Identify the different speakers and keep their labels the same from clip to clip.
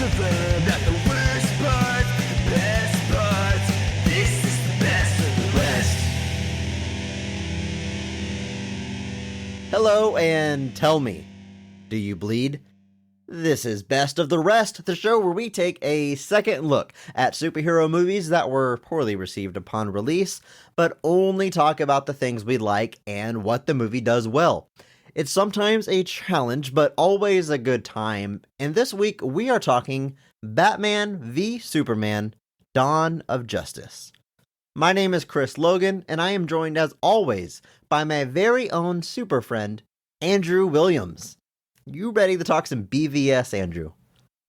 Speaker 1: confirmed that the worst parts, the best parts, this is the best of the rest.
Speaker 2: Hello, and tell me, do you bleed? This is Best of the Rest, the show where we take a second look at superhero movies that were poorly received upon release, but only talk about the things we like and what the movie does well. It's sometimes a challenge, but always a good time, and this week we are talking Batman v Superman: Dawn of Justice. My name is Chris Logan, and I am joined as always by my very own super friend, Andrew Williams. You ready to talk some BVS, Andrew?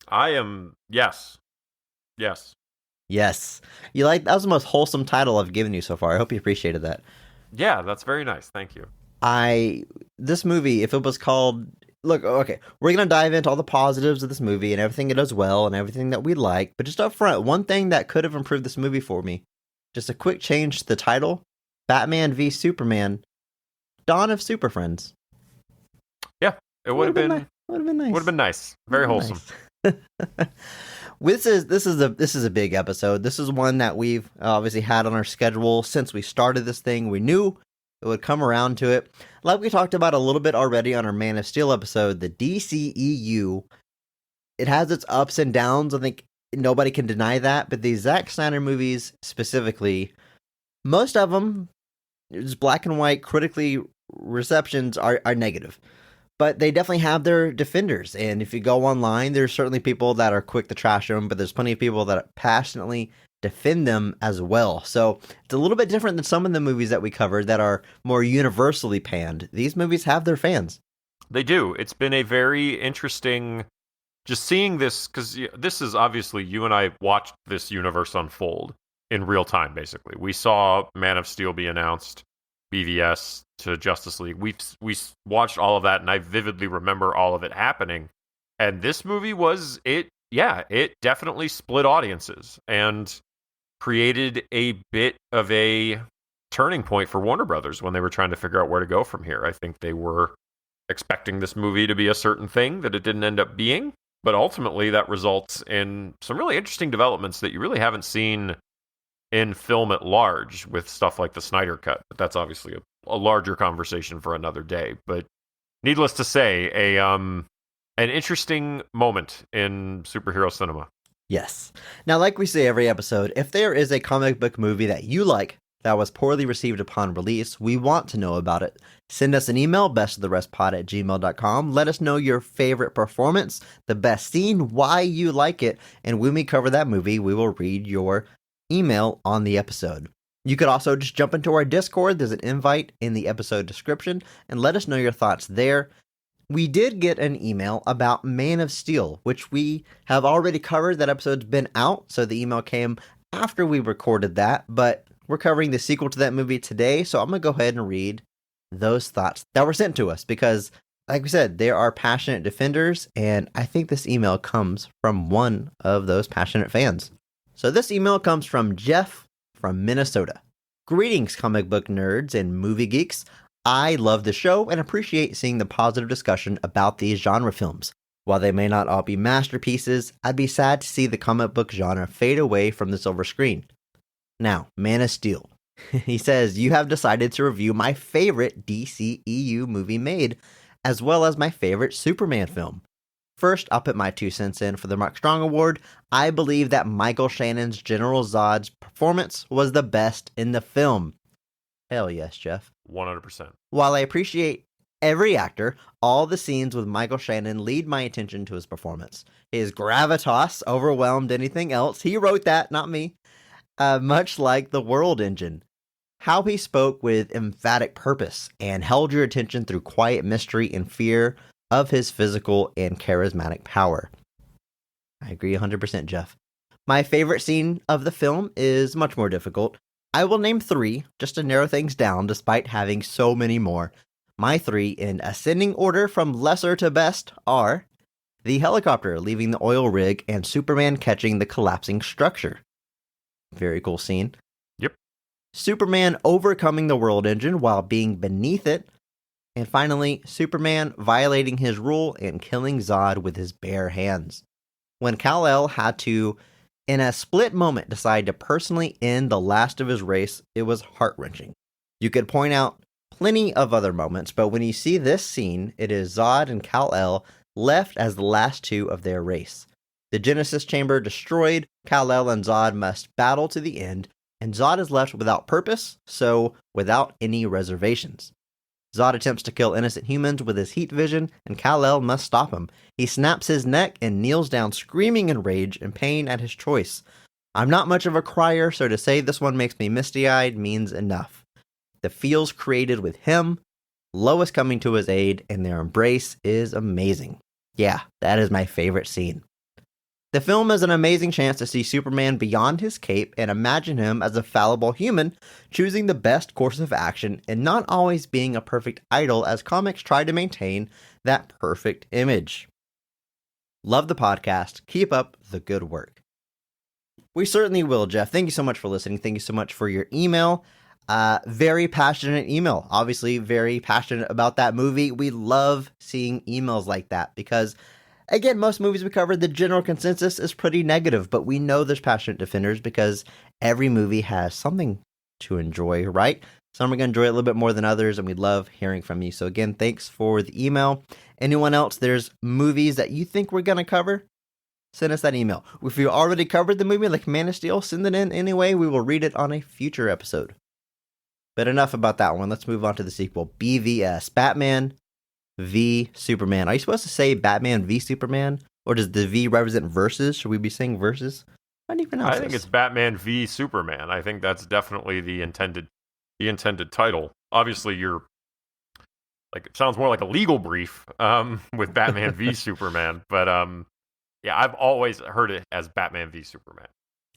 Speaker 3: I am, yes. Yes.
Speaker 2: Yes. You like, that was the most wholesome title I've given you so far. I hope you appreciated that.
Speaker 3: Yeah, that's very nice. Thank you.
Speaker 2: This movie, if it was called, look, okay, we're going to dive into all the positives of this movie and everything it does well and everything that we like, but just up front, one thing that could have improved this movie for me, just a quick change to the title, Batman v Superman: Dawn of Super Friends.
Speaker 3: Yeah. It would have been nice.
Speaker 2: Would have been nice.
Speaker 3: Very wholesome.
Speaker 2: Nice. This is a big episode. This is one that we've obviously had on our schedule since we started this thing. We knew it would come around to it. Like we talked about a little bit already on our Man of Steel episode, the DCEU, it has its ups and downs. I think nobody can deny that. But the Zack Snyder movies specifically, most of them, just black and white, critically receptions are negative. But they definitely have their defenders, and if you go online, there's certainly people that are quick to trash them, but there's plenty of people that passionately defend them as well. So it's a little bit different than some of the movies that we covered that are more universally panned. These movies have their fans.
Speaker 3: They do. It's been a very interesting, just seeing this, because this is obviously, you and I watched this universe unfold in real time, basically. We saw Man of Steel be announced, BVS to Justice League. We watched all of that, and I vividly remember all of it happening. And this movie was it definitely split audiences and created a bit of a turning point for Warner Brothers when they were trying to figure out where to go from here. I think they were expecting this movie to be a certain thing that it didn't end up being, but ultimately that results in some really interesting developments that you really haven't seen in film at large with stuff like the Snyder Cut. But that's obviously a larger conversation for another day. But needless to say, an interesting moment in superhero cinema.
Speaker 2: Yes. Now, like we say every episode, if there is a comic book movie that you like that was poorly received upon release, we want to know about it. Send us an email, bestoftherestpod@gmail.com. Let us know your favorite performance, the best scene, why you like it, and when we cover that movie, we will read your email on the episode. You could also just jump into our Discord. There's an invite in the episode description, and let us know your thoughts there. We did get an email about Man of Steel, which we have already covered. That episode's been out, so the email came after we recorded that, but we're covering the sequel to that movie today, so I'm going to go ahead and read those thoughts that were sent to us, because, like we said, there are passionate defenders, and I think this email comes from one of those passionate fans. So this email comes from Jeff from Minnesota. Greetings, comic book nerds and movie geeks. I love the show and appreciate seeing the positive discussion about these genre films. While they may not all be masterpieces, I'd be sad to see the comic book genre fade away from the silver screen. Now, Man of Steel. He says, you have decided to review my favorite DCEU movie made, as well as my favorite Superman film. First, I'll put my 2 cents in for the Mark Strong Award. I believe that Michael Shannon's General Zod's performance was the best in the film. Hell yes, Jeff.
Speaker 3: 100%.
Speaker 2: While I appreciate every actor, all the scenes with Michael Shannon lead my attention to his performance. His gravitas overwhelmed anything else. He wrote that, not me. Much like the World Engine. How he spoke with emphatic purpose and held your attention through quiet mystery and fear of his physical and charismatic power. I agree 100%, Jeff. My favorite scene of the film is much more difficult. I will name 3, just to narrow things down despite having so many more. My 3, in ascending order from lesser to best, are the helicopter leaving the oil rig and Superman catching the collapsing structure. Very cool scene.
Speaker 3: Yep.
Speaker 2: Superman overcoming the World Engine while being beneath it. And finally, Superman violating his rule and killing Zod with his bare hands. When Kal-El had to, in a split moment, decide to personally end the last of his race, it was heart-wrenching. You could point out plenty of other moments, but when you see this scene, it is Zod and Kal-El left as the last two of their race. The Genesis Chamber destroyed, Kal-El and Zod must battle to the end, and Zod is left without purpose, so without any reservations. Zod attempts to kill innocent humans with his heat vision, and Kal-El must stop him. He snaps his neck and kneels down screaming in rage and pain at his choice. I'm not much of a crier, so to say this one makes me misty-eyed means enough. The feels created with him, Lois coming to his aid, and their embrace is amazing. Yeah, that is my favorite scene. The film is an amazing chance to see Superman beyond his cape and imagine him as a fallible human, choosing the best course of action and not always being a perfect idol as comics try to maintain that perfect image. Love the podcast. Keep up the good work. We certainly will, Jeff. Thank you so much for listening. Thank you so much for your email. Very passionate email. Obviously, very passionate about that movie. We love seeing emails like that because, again, most movies we cover, the general consensus is pretty negative, but we know there's passionate defenders because every movie has something to enjoy, right? Some are going to enjoy it a little bit more than others, and we love hearing from you. So again, thanks for the email. Anyone else, there's movies that you think we're going to cover? Send us that email. If you already covered the movie like Man of Steel, send it in anyway. We will read it on a future episode. But enough about that one. Let's move on to the sequel. BVS, Batman v Superman. Are you supposed to say Batman v Superman? Or does the V represent versus? Should we be saying versus? How do you pronounce this?
Speaker 3: I think it's Batman v Superman. I think that's definitely the intended title. Obviously, it sounds more like a legal brief with Batman v Superman. But yeah, I've always heard it as Batman v Superman.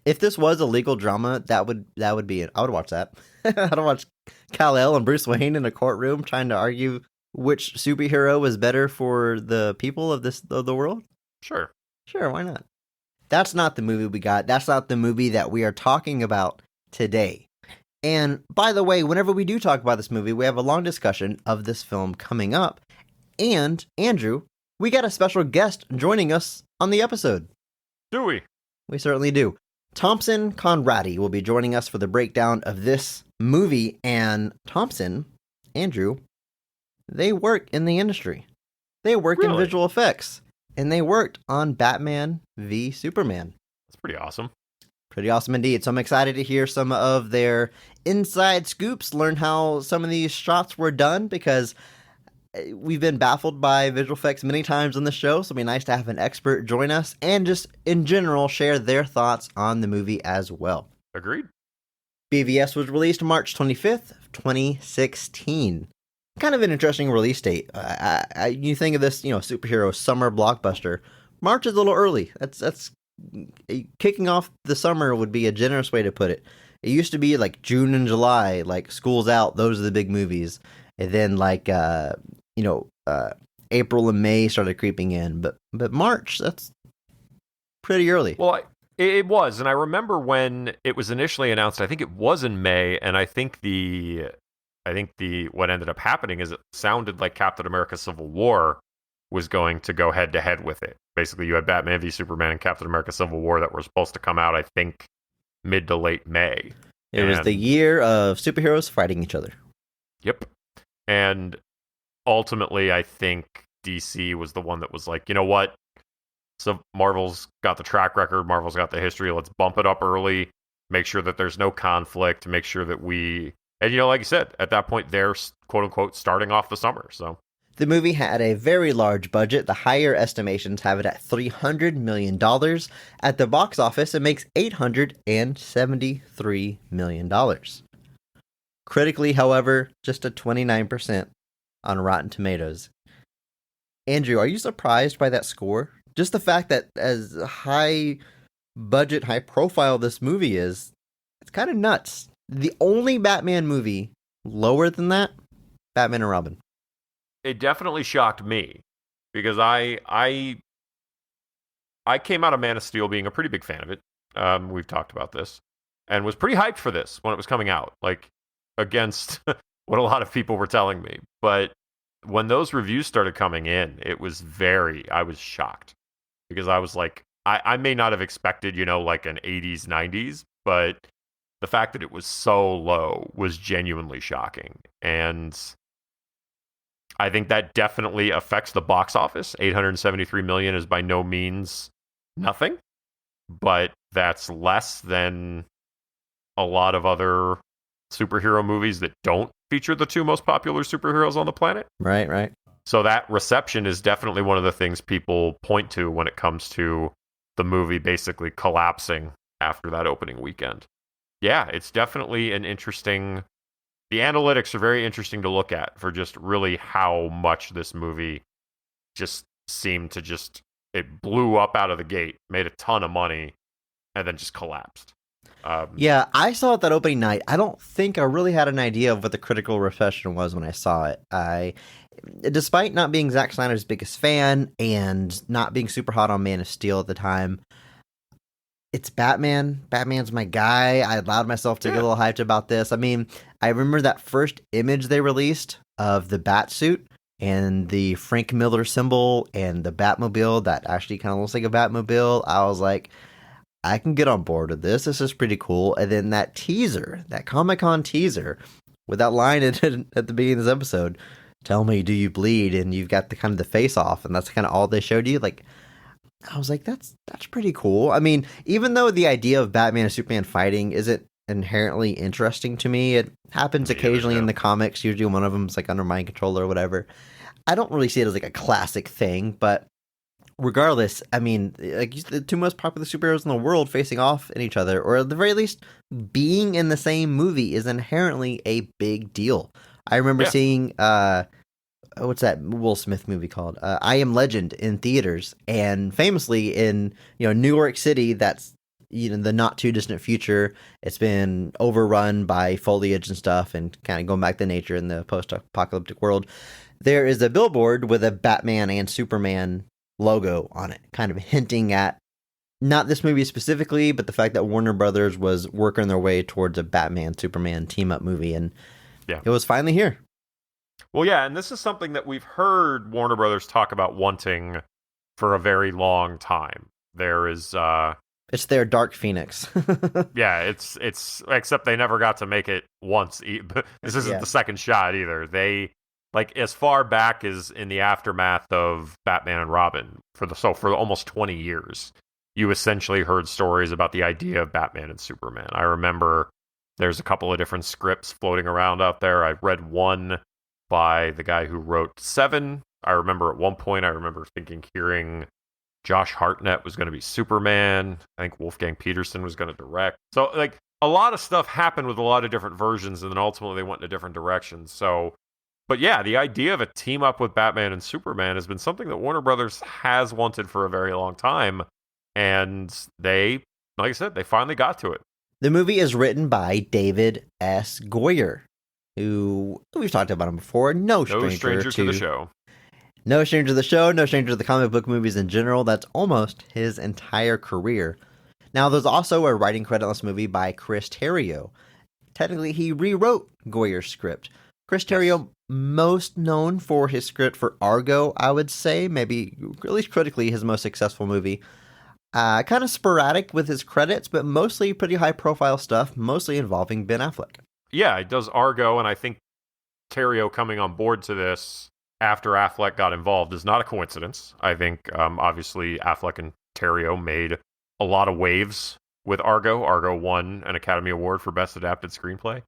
Speaker 2: If this was a legal drama, that would be it. I would watch that. I'd watch Kal-El and Bruce Wayne in a courtroom trying to argue which superhero is better for the people of the world.
Speaker 3: Sure,
Speaker 2: why not? That's not the movie we got. That's not the movie that we are talking about today. And by the way, whenever we do talk about this movie, we have a long discussion of this film coming up. And Andrew, we got a special guest joining us on the episode.
Speaker 3: Do we?
Speaker 2: We certainly do. Thompson Conradi will be joining us for the breakdown of this movie, and Thompson, Andrew, they work in the industry. They work in visual effects, and they worked on Batman v Superman.
Speaker 3: That's pretty awesome.
Speaker 2: Pretty awesome indeed. So I'm excited to hear some of their inside scoops, learn how some of these shots were done, because we've been baffled by visual effects many times on the show, so it'll be nice to have an expert join us and just, in general, share their thoughts on the movie as well.
Speaker 3: Agreed.
Speaker 2: BVS was released March 25th, 2016. Kind of an interesting release date. You think of this, superhero summer blockbuster. March is a little early. That's kicking off the summer would be a generous way to put it. It used to be like June and July, like school's out. Those are the big movies. And then April and May started creeping in, but March, that's pretty early.
Speaker 3: Well, it was, and I remember when it was initially announced. I think it was in May, and I think what ended up happening is it sounded like Captain America: Civil War was going to go head to head with it. Basically, you had Batman v Superman and Captain America: Civil War that were supposed to come out, I think, mid to late May.
Speaker 2: It was the year of superheroes fighting each other.
Speaker 3: Yep. And ultimately, I think DC was the one that was like, you know what? So Marvel's got the track record. Marvel's got the history. Let's bump it up early. Make sure that there's no conflict. Make sure that and like you said, at that point, they're quote unquote starting off the summer. So
Speaker 2: the movie had a very large budget. The higher estimations have it at $300 million. At the box office, it makes $873 million. Critically, however, just a 29% on Rotten Tomatoes. Andrew, are you surprised by that score? Just the fact that as high budget, high profile this movie is, it's kind of nuts. The only Batman movie lower than that, Batman and Robin.
Speaker 3: It definitely shocked me because I came out of Man of Steel being a pretty big fan of it. We've talked about this and was pretty hyped for this when it was coming out. Like, against what a lot of people were telling me. But when those reviews started coming in, I was shocked because I was like, I may not have expected, like an 80s, 90s, but the fact that it was so low was genuinely shocking. And I think that definitely affects the box office. 873 million is by no means nothing, but that's less than a lot of other superhero movies that don't feature the two most popular superheroes on the planet.
Speaker 2: Right.
Speaker 3: So that reception is definitely one of the things people point to when it comes to the movie basically collapsing after that opening weekend. Yeah, it's definitely an interesting... The analytics are very interesting to look at for just really how much this movie just seemed to it blew up out of the gate, made a ton of money, and then just collapsed.
Speaker 2: Yeah, I saw it that opening night. I don't think I really had an idea of what the critical reception was when I saw it. Despite not being Zack Snyder's biggest fan and not being super hot on Man of Steel at the time, it's Batman. Batman's my guy. I allowed myself to get a little hyped about this. I mean, I remember that first image they released of the Batsuit and the Frank Miller symbol and the Batmobile that actually kind of looks like a Batmobile. I was like, I can get on board with this. This is pretty cool. And then that teaser, that Comic-Con teaser, with that line at the beginning of this episode, tell me, do you bleed? And you've got the kind of the face off, and that's kind of all they showed you. Like, I was like, that's pretty cool. I mean, even though the idea of Batman and Superman fighting isn't inherently interesting to me, it happens occasionally in the comics. Usually one of them is like under mind control or whatever. I don't really see it as like a classic thing, but regardless, I mean, like the two most popular superheroes in the world facing off at each other, or at the very least being in the same movie, is inherently a big deal. I remember seeing what's that Will Smith movie called? I Am Legend in theaters, and famously in New York City, that's the not too distant future. It's been overrun by foliage and stuff, and kind of going back to nature in the post-apocalyptic world. There is a billboard with a Batman and Superman logo on it, kind of hinting at not this movie specifically, but the fact that Warner Brothers was working their way towards a Batman Superman team up movie, and it was finally here.
Speaker 3: Well, yeah, and this is something that we've heard Warner Brothers talk about wanting for a very long time. There is
Speaker 2: it's their Dark Phoenix.
Speaker 3: Yeah, it's except they never got to make it once. This isn't the second shot either. They, like, as far back as in the aftermath of Batman and Robin, for almost 20 years, you essentially heard stories about the idea of Batman and Superman. I remember there's a couple of different scripts floating around out there. I read one by the guy who wrote Seven. I remember at one point, hearing Josh Hartnett was going to be Superman. I think Wolfgang Peterson was going to direct. So, like, a lot of stuff happened with a lot of different versions, and then ultimately they went in a different direction. So, but yeah, the idea of a team up with Batman and Superman has been something that Warner Brothers has wanted for a very long time. And they, like I said, they finally got to it.
Speaker 2: The movie is written by David S. Goyer, who we've talked about him before. No stranger to
Speaker 3: the show.
Speaker 2: No stranger to the show, no stranger to the comic book movies in general. That's almost his entire career. Now, there's also a writing credit on this movie by Chris Terrio. Technically, he rewrote Goyer's script. Chris Terrio, most known for his script for Argo, I would say. Maybe, at least critically, his most successful movie. Kind of sporadic with his credits, but mostly pretty high-profile stuff, mostly involving Ben Affleck.
Speaker 3: Yeah, it does Argo, and I think Terrio coming on board to this after Affleck got involved is not a coincidence. I think, obviously, Affleck and Terrio made a lot of waves with Argo. Argo won an Academy Award for Best Adapted Screenplay.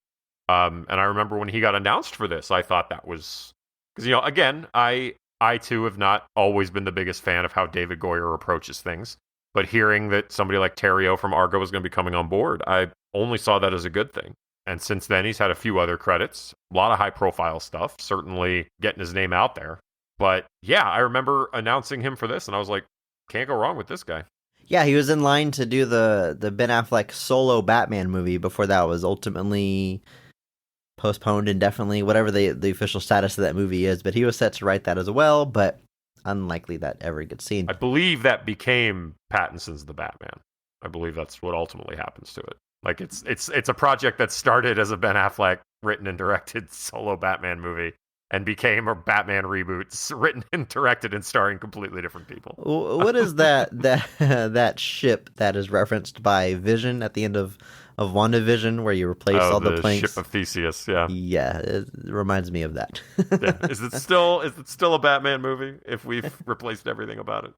Speaker 3: And I remember when he got announced for this, I thought that was... Because, again, I too have not always been the biggest fan of how David Goyer approaches things. But hearing that somebody like Terrio from Argo was going to be coming on board, I only saw that as a good thing. And since then, he's had a few other credits, a lot of high-profile stuff, certainly getting his name out there. But yeah, I remember announcing him for this, and I was like, can't go wrong with this guy.
Speaker 2: Yeah, he was in line to do the Ben Affleck solo Batman movie before that was ultimately postponed indefinitely, whatever the official status of that movie is. But he was set to write that as well, but unlikely that ever gets seen.
Speaker 3: I believe that became Pattinson's The Batman. I believe that's what ultimately happens to it. Like, it's a project that started as a Ben Affleck written and directed solo Batman movie, and became a Batman reboots written and directed and starring completely different people.
Speaker 2: What is that ship that is referenced by Vision at the end of WandaVision, where you replace all the planks?
Speaker 3: Ship of Theseus, yeah.
Speaker 2: Yeah, it reminds me of that.
Speaker 3: Yeah. Is it still a Batman movie if we've replaced everything about it?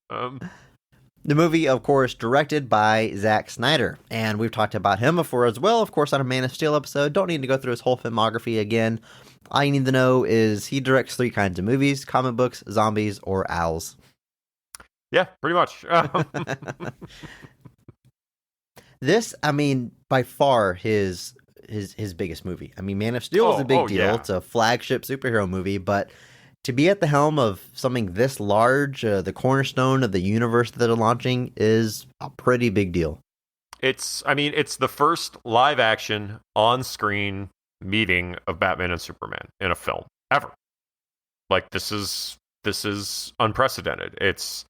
Speaker 2: The movie, of course, directed by Zack Snyder, and we've talked about him before as well, of course, on a Man of Steel episode. Don't need to go through his whole filmography again. All you need to know is he directs 3 kinds of movies: comic books, zombies, or owls.
Speaker 3: Yeah, pretty much.
Speaker 2: This, I mean, by far his biggest movie. I mean, Man of Steel is a big deal.
Speaker 3: Yeah.
Speaker 2: It's a flagship superhero movie, but to be at the helm of something this large, the cornerstone of the universe that they're launching, is a pretty big deal. It's
Speaker 3: the first live action on screen meeting of Batman and Superman in a film ever. Like, this is unprecedented. It's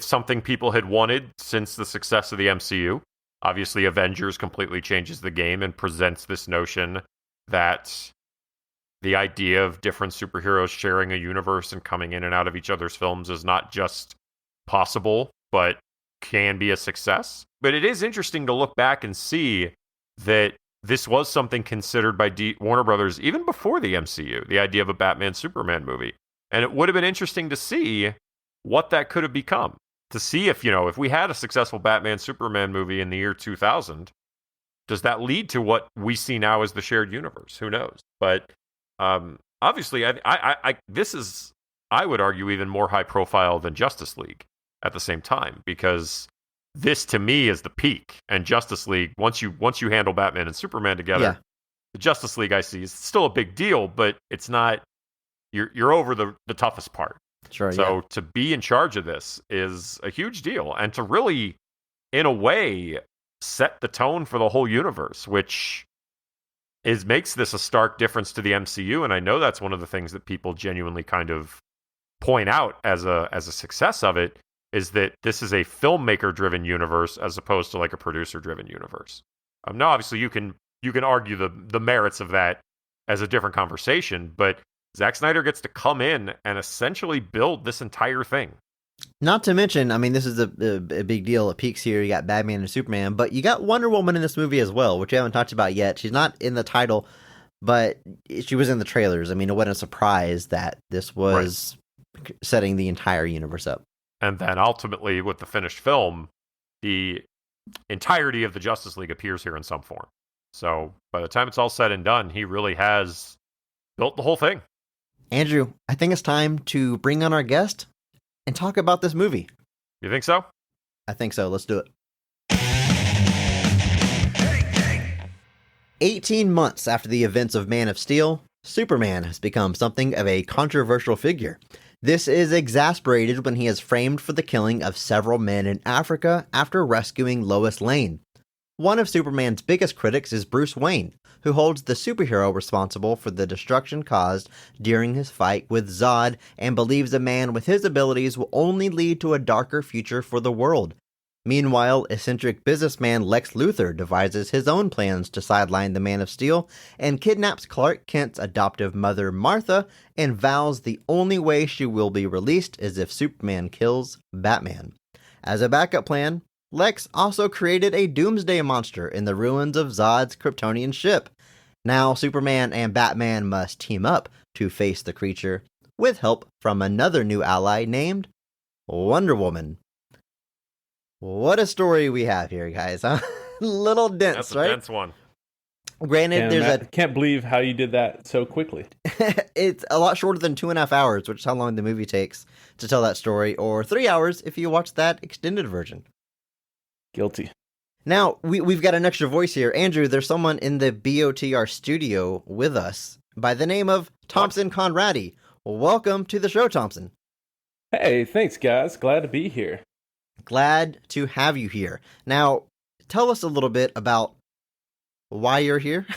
Speaker 3: something people had wanted since the success of the MCU. Obviously, Avengers completely changes the game and presents this notion that the idea of different superheroes sharing a universe and coming in and out of each other's films is not just possible, but can be a success. But it is interesting to look back and see that this was something considered by Warner Brothers even before the MCU, the idea of a Batman-Superman movie. And it would have been interesting to see what that could have become. To see if we had a successful Batman-Superman movie in the year 2000, does that lead to what we see now as the shared universe? Who knows? But obviously, this is, I would argue, even more high profile than Justice League at the same time, because this to me is the peak. And Justice League, once you handle Batman and Superman together, the Justice League I see is still a big deal, but it's not. You're over the toughest part.
Speaker 2: Sure.
Speaker 3: So to be in charge of this is a huge deal, and to really, in a way, set the tone for the whole universe, which makes this a stark difference to the MCU. And I know that's one of the things that people genuinely kind of point out as a success of it, is that this is a filmmaker-driven universe as opposed to like a producer-driven universe. Now, obviously, you can argue the merits of that as a different conversation, but Zack Snyder gets to come in and essentially build this entire thing.
Speaker 2: Not to mention, I mean, this is a big deal. It peaks here. You got Batman and Superman, but you got Wonder Woman in this movie as well, which we haven't talked about yet. She's not in the title, but she was in the trailers. I mean, it wasn't a surprise that this was setting the entire universe up.
Speaker 3: And then ultimately, with the finished film, the entirety of the Justice League appears here in some form. So by the time it's all said and done, he really has built the whole thing.
Speaker 2: Andrew, I think it's time to bring on our guest and talk about this movie.
Speaker 3: You think so?
Speaker 2: I think so. Let's do it. 18 months after the events of Man of Steel, Superman has become something of a controversial figure. This is exasperated when he is framed for the killing of several men in Africa after rescuing Lois Lane. One of Superman's biggest critics is Bruce Wayne, who holds the superhero responsible for the destruction caused during his fight with Zod and believes a man with his abilities will only lead to a darker future for the world. Meanwhile, eccentric businessman Lex Luthor devises his own plans to sideline the Man of Steel and kidnaps Clark Kent's adoptive mother Martha and vows the only way she will be released is if Superman kills Batman. As a backup plan, Lex also created a doomsday monster in the ruins of Zod's Kryptonian ship. Now Superman and Batman must team up to face the creature, with help from another new ally named Wonder Woman. What a story we have here, guys, huh? Little dense,
Speaker 3: That's
Speaker 2: right?
Speaker 3: a dense one.
Speaker 2: Granted,
Speaker 4: can't believe how you did that so quickly.
Speaker 2: it's a lot shorter than 2.5 hours, which is how long the movie takes to tell that story, or 3 hours if you watch that extended version.
Speaker 4: Guilty.
Speaker 2: Now, we've got an extra voice here. Andrew, there's someone in the BOTR studio with us by the name of Thompson Conradi. Welcome to the show, Thompson.
Speaker 4: Hey, thanks, guys. Glad to be here.
Speaker 2: Glad to have you here. Now, tell us a little bit about why you're here,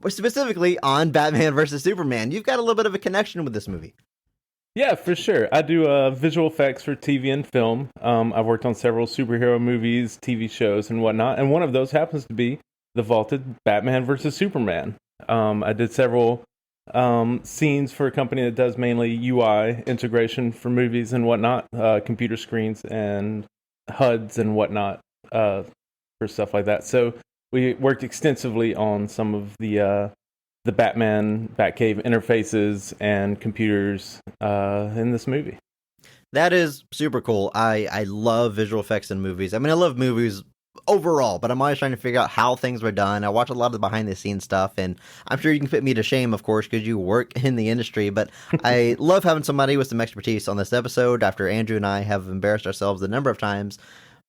Speaker 2: specifically on Batman vs. Superman. You've got a little bit of a connection with this movie.
Speaker 4: Yeah, for sure. I do visual effects for TV and film. I've worked on several superhero movies, TV shows, and whatnot. And one of those happens to be the vaulted Batman vs. Superman. I did several scenes for a company that does mainly UI integration for movies and whatnot, computer screens and HUDs and whatnot for stuff like that. So we worked extensively on some of the Batman Batcave interfaces and computers in this movie.
Speaker 2: That is super cool. I love visual effects in movies. I mean, I love movies overall, but I'm always trying to figure out how things were done. I watch a lot of the behind the scenes stuff, and I'm sure you can put me to shame, of course, because you work in the industry, but I love having somebody with some expertise on this episode after Andrew and I have embarrassed ourselves a number of times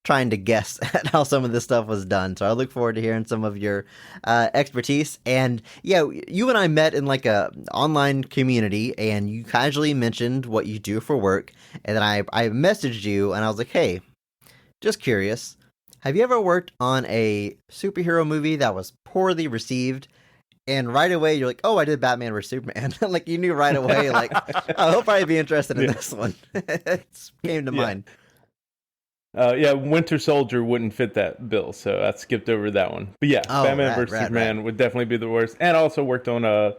Speaker 2: trying to guess at how some of this stuff was done. So I look forward to hearing some of your expertise. And yeah, you and I met in like a online community, and you casually mentioned what you do for work. And then I messaged you, and I was like, hey, just curious, have you ever worked on a superhero movie that was poorly received? And right away, you're like, oh, I did Batman vs. Superman. Like, you knew right away, like, oh, he'll probably be interested in this one. It came to mind.
Speaker 4: Winter Soldier wouldn't fit that bill, so I skipped over that one. But yeah, Batman vs. Superman would definitely be the worst. And also worked on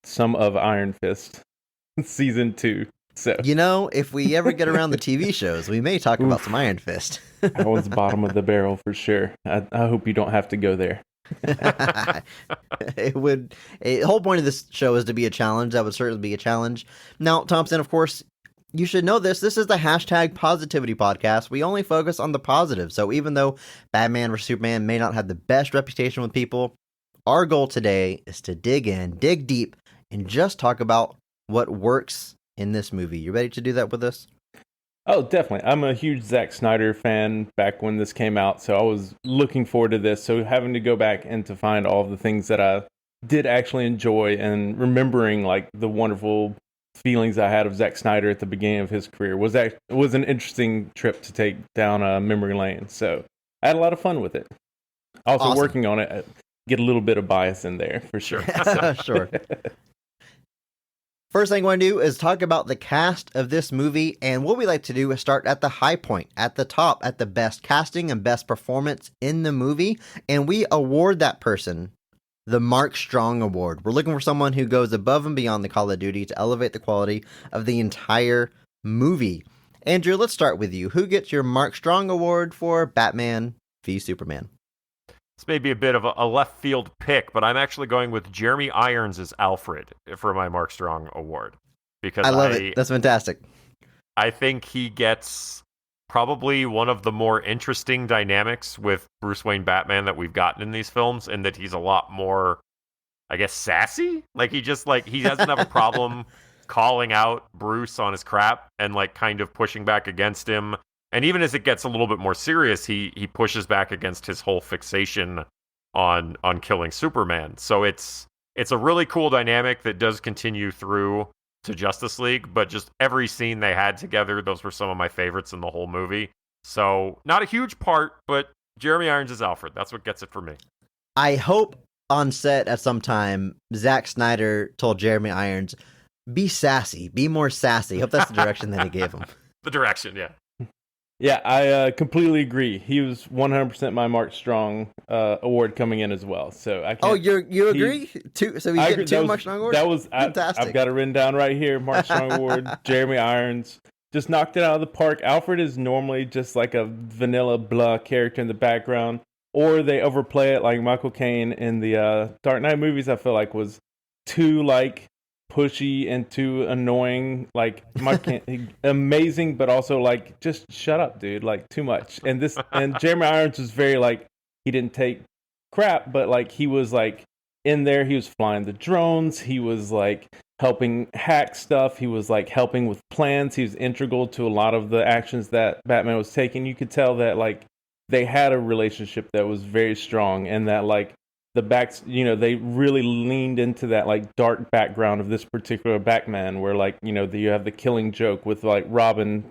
Speaker 4: some of Iron Fist season 2. So
Speaker 2: you know, if we ever get around the TV shows, we may talk about some Iron Fist.
Speaker 4: That was bottom of the barrel for sure. I hope you don't have to go there.
Speaker 2: It would. The whole point of this show is to be a challenge. That would certainly be a challenge. Now, Thompson, of course, you should know this. This is the hashtag positivity podcast. We only focus on the positive. So even though Batman vs. Superman may not have the best reputation with people, our goal today is to dig deep, and just talk about what works in this movie. You ready to do that with us?
Speaker 4: Oh, definitely. I'm a huge Zack Snyder fan back when this came out, so I was looking forward to this. So having to go back and to find all of the things that I did actually enjoy, and remembering like the wonderful feelings I had of Zack Snyder at the beginning of his career was an interesting trip to take down memory lane. So I had a lot of fun with it. Also,
Speaker 2: awesome.
Speaker 4: Working on it, get a little bit of bias in there for sure.
Speaker 2: Sure. First thing I want to do is talk about the cast of this movie, and what we like to do is start at the high point, at the top, at the best casting and best performance in the movie, and we award that person the Mark Strong Award. We're looking for someone who goes above and beyond the Call of Duty to elevate the quality of the entire movie. Andrew, let's start with you. Who gets your Mark Strong Award for Batman v Superman?
Speaker 3: This may be a bit of a left field pick, but I'm actually going with Jeremy Irons as Alfred for my Mark Strong Award. Because
Speaker 2: I love it. That's fantastic.
Speaker 3: I think he gets probably one of the more interesting dynamics with Bruce Wayne Batman that we've gotten in these films, and that he's a lot more, I guess, sassy. Like, he doesn't have a problem calling out Bruce on his crap and like kind of pushing back against him. And even as it gets a little bit more serious, he pushes back against his whole fixation on killing Superman. So it's a really cool dynamic that does continue through to Justice League, but just every scene they had together, those were some of my favorites in the whole movie. So not a huge part, but Jeremy Irons is Alfred. That's what gets it for me.
Speaker 2: I hope on set at some time, Zack Snyder told Jeremy Irons, be sassy, be more sassy. I hope that's the direction that he gave him.
Speaker 3: The direction, yeah.
Speaker 4: Yeah, I completely agree. He was 100% my Mark Strong award coming in as well. So I can't,
Speaker 2: oh, you agree? So he's getting two Mark Strong awards?
Speaker 4: That was
Speaker 2: fantastic.
Speaker 4: I've got it written down right here. Mark Strong award. Jeremy Irons just knocked it out of the park. Alfred is normally just like a vanilla blah character in the background, or they overplay it like Michael Caine in the Dark Knight movies. I feel like was too like pushy and too annoying, like amazing, but also like just shut up, dude, like too much. And Jeremy Irons was very like, he didn't take crap, but like he was like in there, he was flying the drones, he was like helping hack stuff, he was like helping with plans, he was integral to a lot of the actions that Batman was taking. You could tell that like they had a relationship that was very strong, and that like they really leaned into that like dark background of this particular Batman, where like, you have the killing joke with like Robin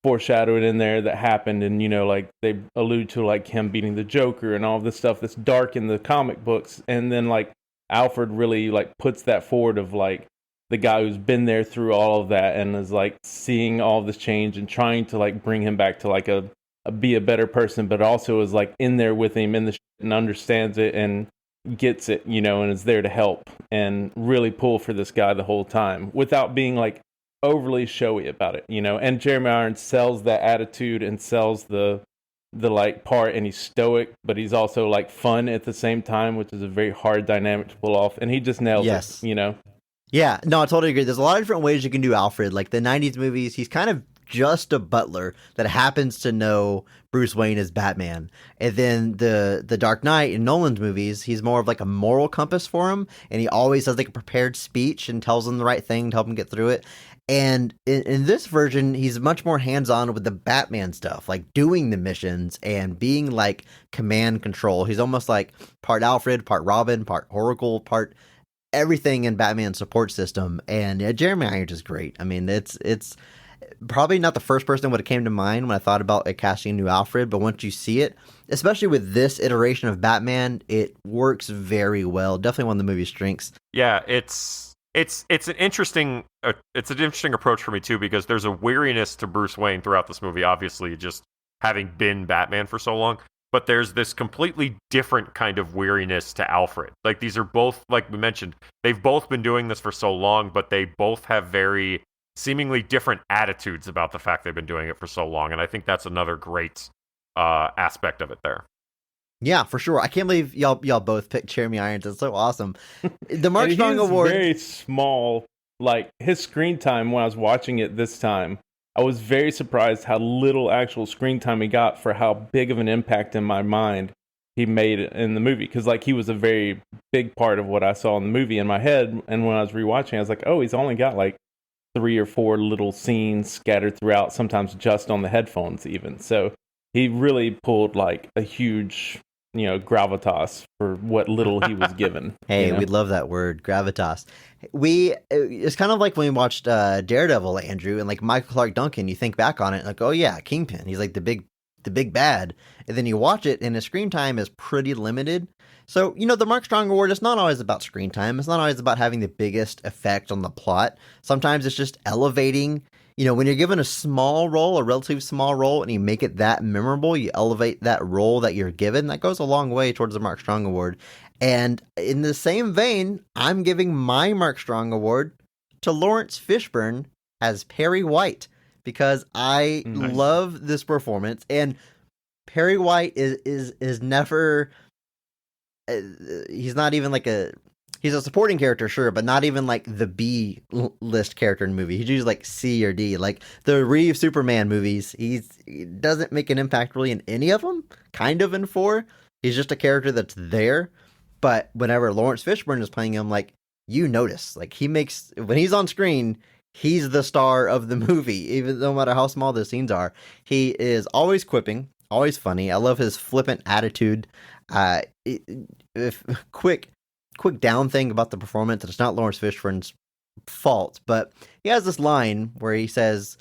Speaker 4: foreshadowed in there that happened, and like they allude to like him beating the Joker and all this stuff that's dark in the comic books, and then like Alfred really like puts that forward of like the guy who's been there through all of that and is like seeing all this change and trying to like bring him back to like be a better person, but also is like in there with him in the shit and understands it, and gets it, and is there to help and really pull for this guy the whole time without being like overly showy about it, And Jeremy Irons sells that attitude and sells the like part, and he's stoic, but he's also like fun at the same time, which is a very hard dynamic to pull off. And he just nails it,
Speaker 2: Yeah, no, I totally agree. There's a lot of different ways you can do Alfred. Like the 90s movies, he's kind of just a butler that happens to know Bruce Wayne is Batman. And then the Dark Knight in Nolan's movies, he's more of like a moral compass for him, and he always has like a prepared speech and tells them the right thing to help him get through it. And in this version, he's much more hands-on with the Batman stuff, like doing the missions and being like command control. He's almost like part Alfred, part Robin, part Oracle, part everything in Batman's support system. And Jeremy Irons is great. I mean, it's probably not the first person that came to mind when I thought about casting a new Alfred, but once you see it, especially with this iteration of Batman, it works very well. Definitely one of the movie's strengths.
Speaker 3: Yeah, it's an interesting approach for me too, because there's a weariness to Bruce Wayne throughout this movie, obviously just having been Batman for so long, but there's this completely different kind of weariness to Alfred. Like these are both, like we mentioned, they've both been doing this for so long, but they both have very seemingly different attitudes about the fact they've been doing it for so long, and I think that's another great aspect of it there.
Speaker 2: Yeah, for sure. I can't believe y'all both picked Jeremy Irons. It's so awesome. The Mark Strong Award,
Speaker 4: very small. Like his screen time when I was watching it this time, I was very surprised how little actual screen time he got for how big of an impact in my mind he made in the movie. Because like he was a very big part of what I saw in the movie in my head, and when I was rewatching, I was like, oh, he's only got like 3 or 4 little scenes scattered throughout, sometimes just on the headphones even. So he really pulled like a huge, gravitas for what little he was given.
Speaker 2: Hey, we love that word, gravitas. It's kind of like when we watched Daredevil, Andrew, and like Michael Clark Duncan, you think back on it like, oh yeah, Kingpin. He's like the big bad. And then you watch it and his screen time is pretty limited. So, the Mark Strong Award is not always about screen time. It's not always about having the biggest effect on the plot. Sometimes it's just elevating. When you're given a small role, a relatively small role, and you make it that memorable, you elevate that role that you're given. That goes a long way towards the Mark Strong Award. And in the same vein, I'm giving my Mark Strong Award to Lawrence Fishburne as Perry White, because I love this performance. And Perry White is never... he's not even like he's a supporting character, sure, but not even like the B list character in the movie. He's usually like C or D. Like the Reeve Superman movies, he doesn't make an impact really in any of them, kind of in 4. He's just a character that's there. But whenever Lawrence Fishburne is playing him, like you notice, like when he's on screen, he's the star of the movie, even no matter how small the scenes are. He is always quipping, always funny. I love his flippant attitude. Quick down thing about the performance, and it's not Lawrence Fishburne's fault, but he has this line where he says,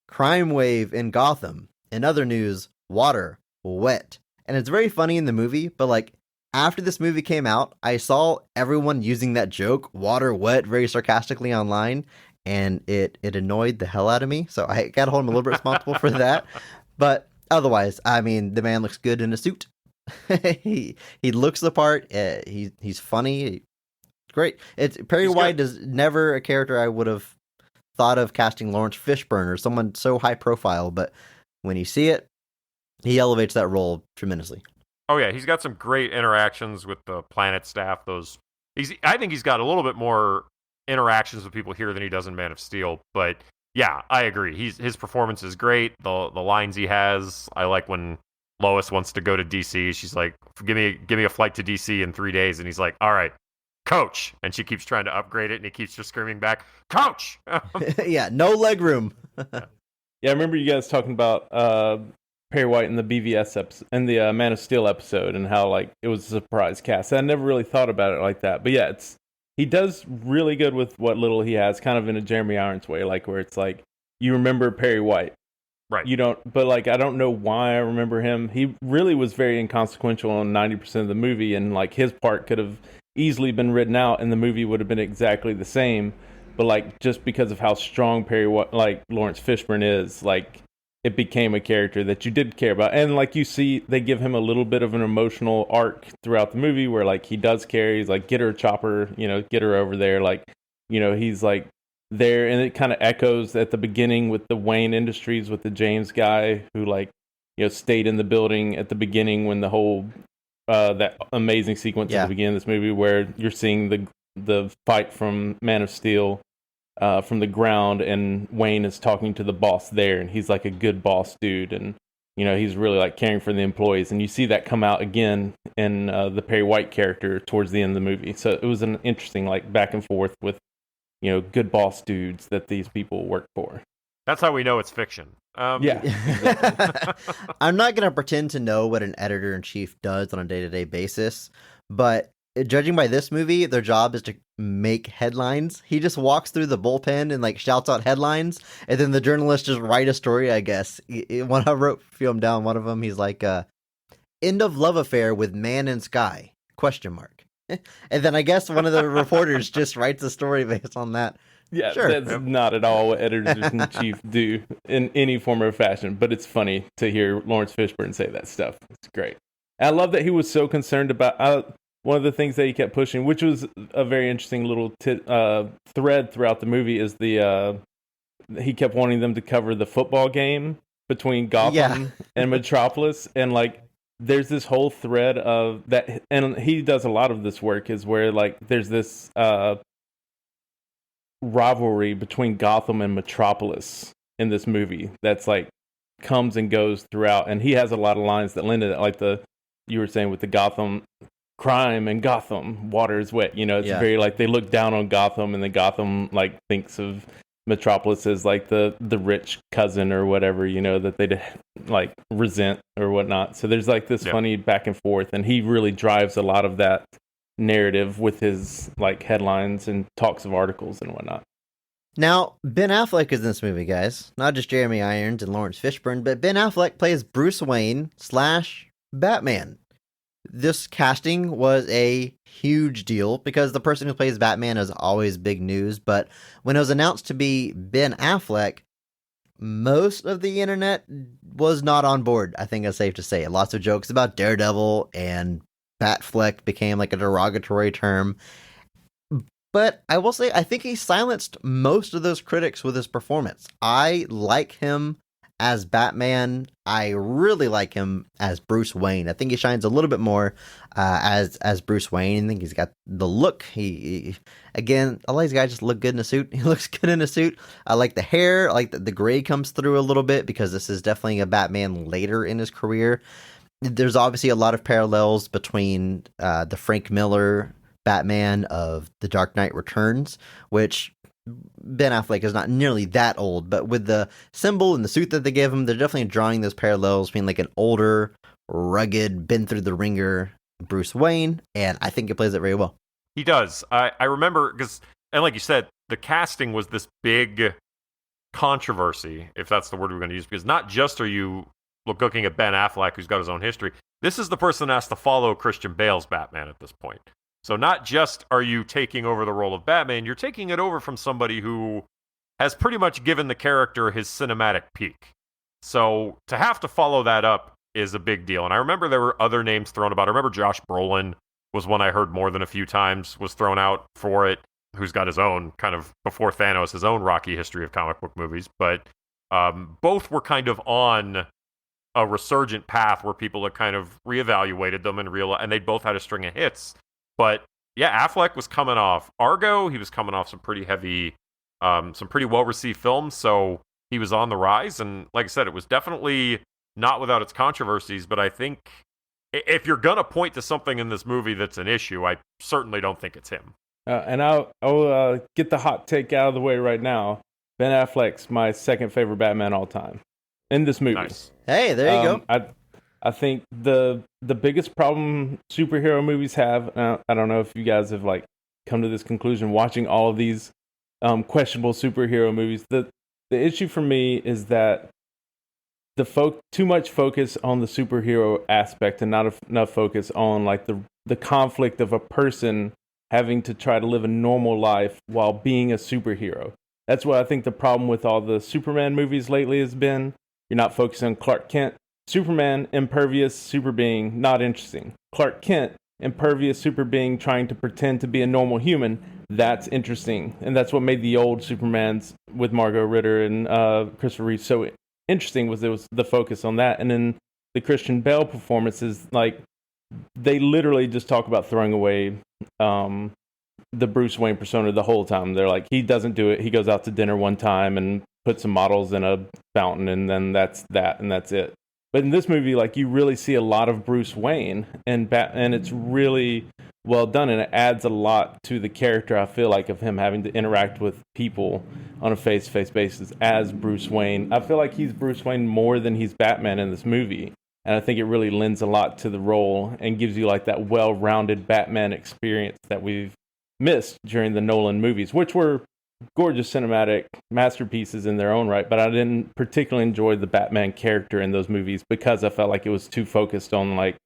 Speaker 2: "Crime wave in Gotham. In other news, water, wet." And it's very funny in the movie, but like after this movie came out, I saw everyone using that joke, water, wet, very sarcastically online, and it annoyed the hell out of me. So I gotta hold him a little bit responsible for that. But otherwise, I mean, the man looks good in a suit. he looks the part. He's funny. It's great. Perry White is never a character I would have thought of casting Lawrence Fishburne or someone so high profile, but when you see it, he elevates that role tremendously.
Speaker 3: Oh yeah, he's got some great interactions with the Planet staff. I think he's got a little bit more interactions with people here than he does in Man of Steel. But yeah, I agree. His performance is great. The lines he has, I like when Lois wants to go to DC. She's like, give me a flight to DC in 3 days. And he's like, all right, coach. And she keeps trying to upgrade it. And he keeps just screaming back, coach.
Speaker 2: Yeah, no leg room.
Speaker 4: Yeah, I remember you guys talking about Perry White in the BVS episode, in the Man of Steel episode, and how like it was a surprise cast. I never really thought about it like that. But yeah, he does really good with what little he has, kind of in a Jeremy Irons way, like where it's like, you remember Perry White.
Speaker 3: Right.
Speaker 4: You don't, but like, I don't know why I remember him. He really was very inconsequential in 90% of the movie, and like his part could have easily been written out and the movie would have been exactly the same. But like, just because of how strong Lawrence Fishburne is, like, it became a character that you did care about. And like you see, they give him a little bit of an emotional arc throughout the movie where like he does care. He's like, get her, Chopper, get her over there. Like, he's like there, and it kind of echoes at the beginning with the Wayne Industries with the James guy who like, stayed in the building at the beginning when the whole that amazing sequence at the beginning of this movie where you're seeing the fight from Man of Steel from the ground, and Wayne is talking to the boss there, and he's like a good boss dude, and he's really like caring for the employees, and you see that come out again in the Perry White character towards the end of the movie. So it was an interesting like back and forth with good boss dudes that these people work for.
Speaker 3: That's how we know it's fiction.
Speaker 4: Yeah.
Speaker 2: I'm not going to pretend to know what an editor-in-chief does on a day-to-day basis, but judging by this movie, their job is to make headlines. He just walks through the bullpen and like shouts out headlines, and then the journalists just write a story, I guess. When I wrote film down, one of them, he's like, end of love affair with man in sky, ? And then I guess one of the reporters just writes a story based on that.
Speaker 4: Yeah,
Speaker 2: sure.
Speaker 4: That's not at all what editors-in-chief do in any form or fashion, but it's funny to hear Lawrence Fishburne say that stuff. It's great. And I love that he was so concerned about one of the things that he kept pushing, which was a very interesting little thread throughout the movie, is he kept wanting them to cover the football game between Gotham and Metropolis, and like there's this whole thread of that, and he does a lot of this work, is where like there's this rivalry between Gotham and Metropolis in this movie that's like comes and goes throughout, and he has a lot of lines that lend to that, like you were saying with the Gotham crime and Gotham water is wet, it's very like they look down on Gotham, and then Gotham like thinks of Metropolis as like the rich cousin or whatever, that they like resent or whatnot. So there's like this funny back and forth, and he really drives a lot of that narrative with his like headlines and talks of articles and whatnot.
Speaker 2: Now, Ben Affleck is in this movie, guys. Not just Jeremy Irons and Lawrence Fishburne, but Ben Affleck plays Bruce Wayne / Batman. This casting was a huge deal because the person who plays Batman is always big news, but when it was announced to be Ben Affleck, most of the internet was not on board, I think it's safe to say. Lots of jokes about Daredevil, and Batfleck became like a derogatory term. But I will say, I think he silenced most of those critics with his performance. I like him as Batman. I really like him as Bruce Wayne. I think he shines a little bit more as Bruce Wayne. I think he's got the look. He again, a lot of these guys just look good in a suit. He looks good in a suit. I like the hair. I like the gray comes through a little bit because this is definitely a Batman later in his career. There's obviously a lot of parallels between the Frank Miller Batman of The Dark Knight Returns, which Ben Affleck is not nearly that old, but with the symbol and the suit that they give him, they're definitely drawing those parallels between like an older, rugged, been through the ringer Bruce Wayne, and I think he plays it very well.
Speaker 3: He does. I remember, and like you said, the casting was this big controversy, if that's the word we're going to use, because not just are you looking at Ben Affleck, who's got his own history, this is the person that has to follow Christian Bale's Batman at this point. So not just are you taking over the role of Batman, you're taking it over from somebody who has pretty much given the character his cinematic peak. So to have to follow that up is a big deal. And I remember there were other names thrown about. I remember Josh Brolin was one I heard more than a few times was thrown out for it, who's got his own kind of, before Thanos, his own rocky history of comic book movies. But both were kind of on a resurgent path where people had kind of reevaluated them and they both had a string of hits. But yeah, Affleck was coming off Argo. He was coming off some pretty heavy, some pretty well-received films. So he was on the rise. And like I said, it was definitely not without its controversies. But I think if you're going to point to something in this movie that's an issue, I certainly don't think it's him.
Speaker 4: And I'll get the hot take out of the way right now. Ben Affleck's my second favorite Batman all time in this movie.
Speaker 3: Nice.
Speaker 2: Hey, there you go.
Speaker 4: I think the biggest problem superhero movies have, I don't know if you guys have like come to this conclusion watching all of these questionable superhero movies. The issue for me is that too much focus on the superhero aspect and not enough focus on like the conflict of a person having to try to live a normal life while being a superhero. That's what I think the problem with all the Superman movies lately has been. You're not focusing on Clark Kent. Superman, impervious, super being, not interesting. Clark Kent, impervious, super being, trying to pretend to be a normal human, that's interesting. And that's what made the old Supermans with Margot Ritter and Christopher Reeve so interesting, was it was the focus on that. And then the Christian Bale performances, like, they literally just talk about throwing away the Bruce Wayne persona the whole time. They're like, he doesn't do it. He goes out to dinner one time and puts some models in a fountain, and then that's it. But in this movie, like, you really see a lot of Bruce Wayne, and it's really well done, and it adds a lot to the character, I feel like, of him having to interact with people on a face-to-face basis as Bruce Wayne. I feel like he's Bruce Wayne more than he's Batman in this movie, and I think it really lends a lot to the role and gives you, like, that well-rounded Batman experience that we've missed during the Nolan movies, which were gorgeous cinematic masterpieces in their own right, but I didn't particularly enjoy the Batman character in those movies because I felt like it was too focused on, like,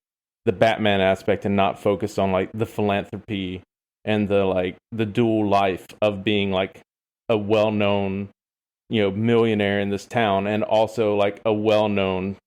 Speaker 4: the Batman aspect and not focused on, like, the philanthropy and the dual life of being, like, a well-known, millionaire in this town, and also, like, a well-known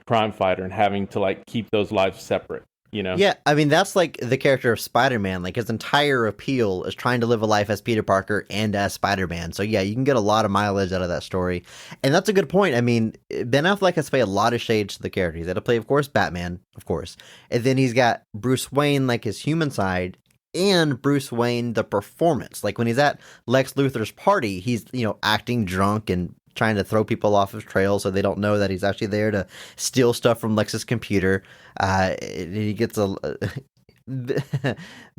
Speaker 4: crime fighter, and having to, like, keep those lives separate.
Speaker 2: Yeah, I mean, that's like the character of Spider-Man. Like, his entire appeal is trying to live a life as Peter Parker and as Spider-Man. So yeah, you can get a lot of mileage out of that story. And that's a good point. I mean, Ben Affleck has played a lot of shades to the character. He's had to play, of course, Batman, of course. And then he's got Bruce Wayne, like, his human side, and Bruce Wayne, the performance. Like, when he's at Lex Luthor's party, he's, acting drunk and trying to throw people off his trail so they don't know that he's actually there to steal stuff from Lex's computer. He gets Ben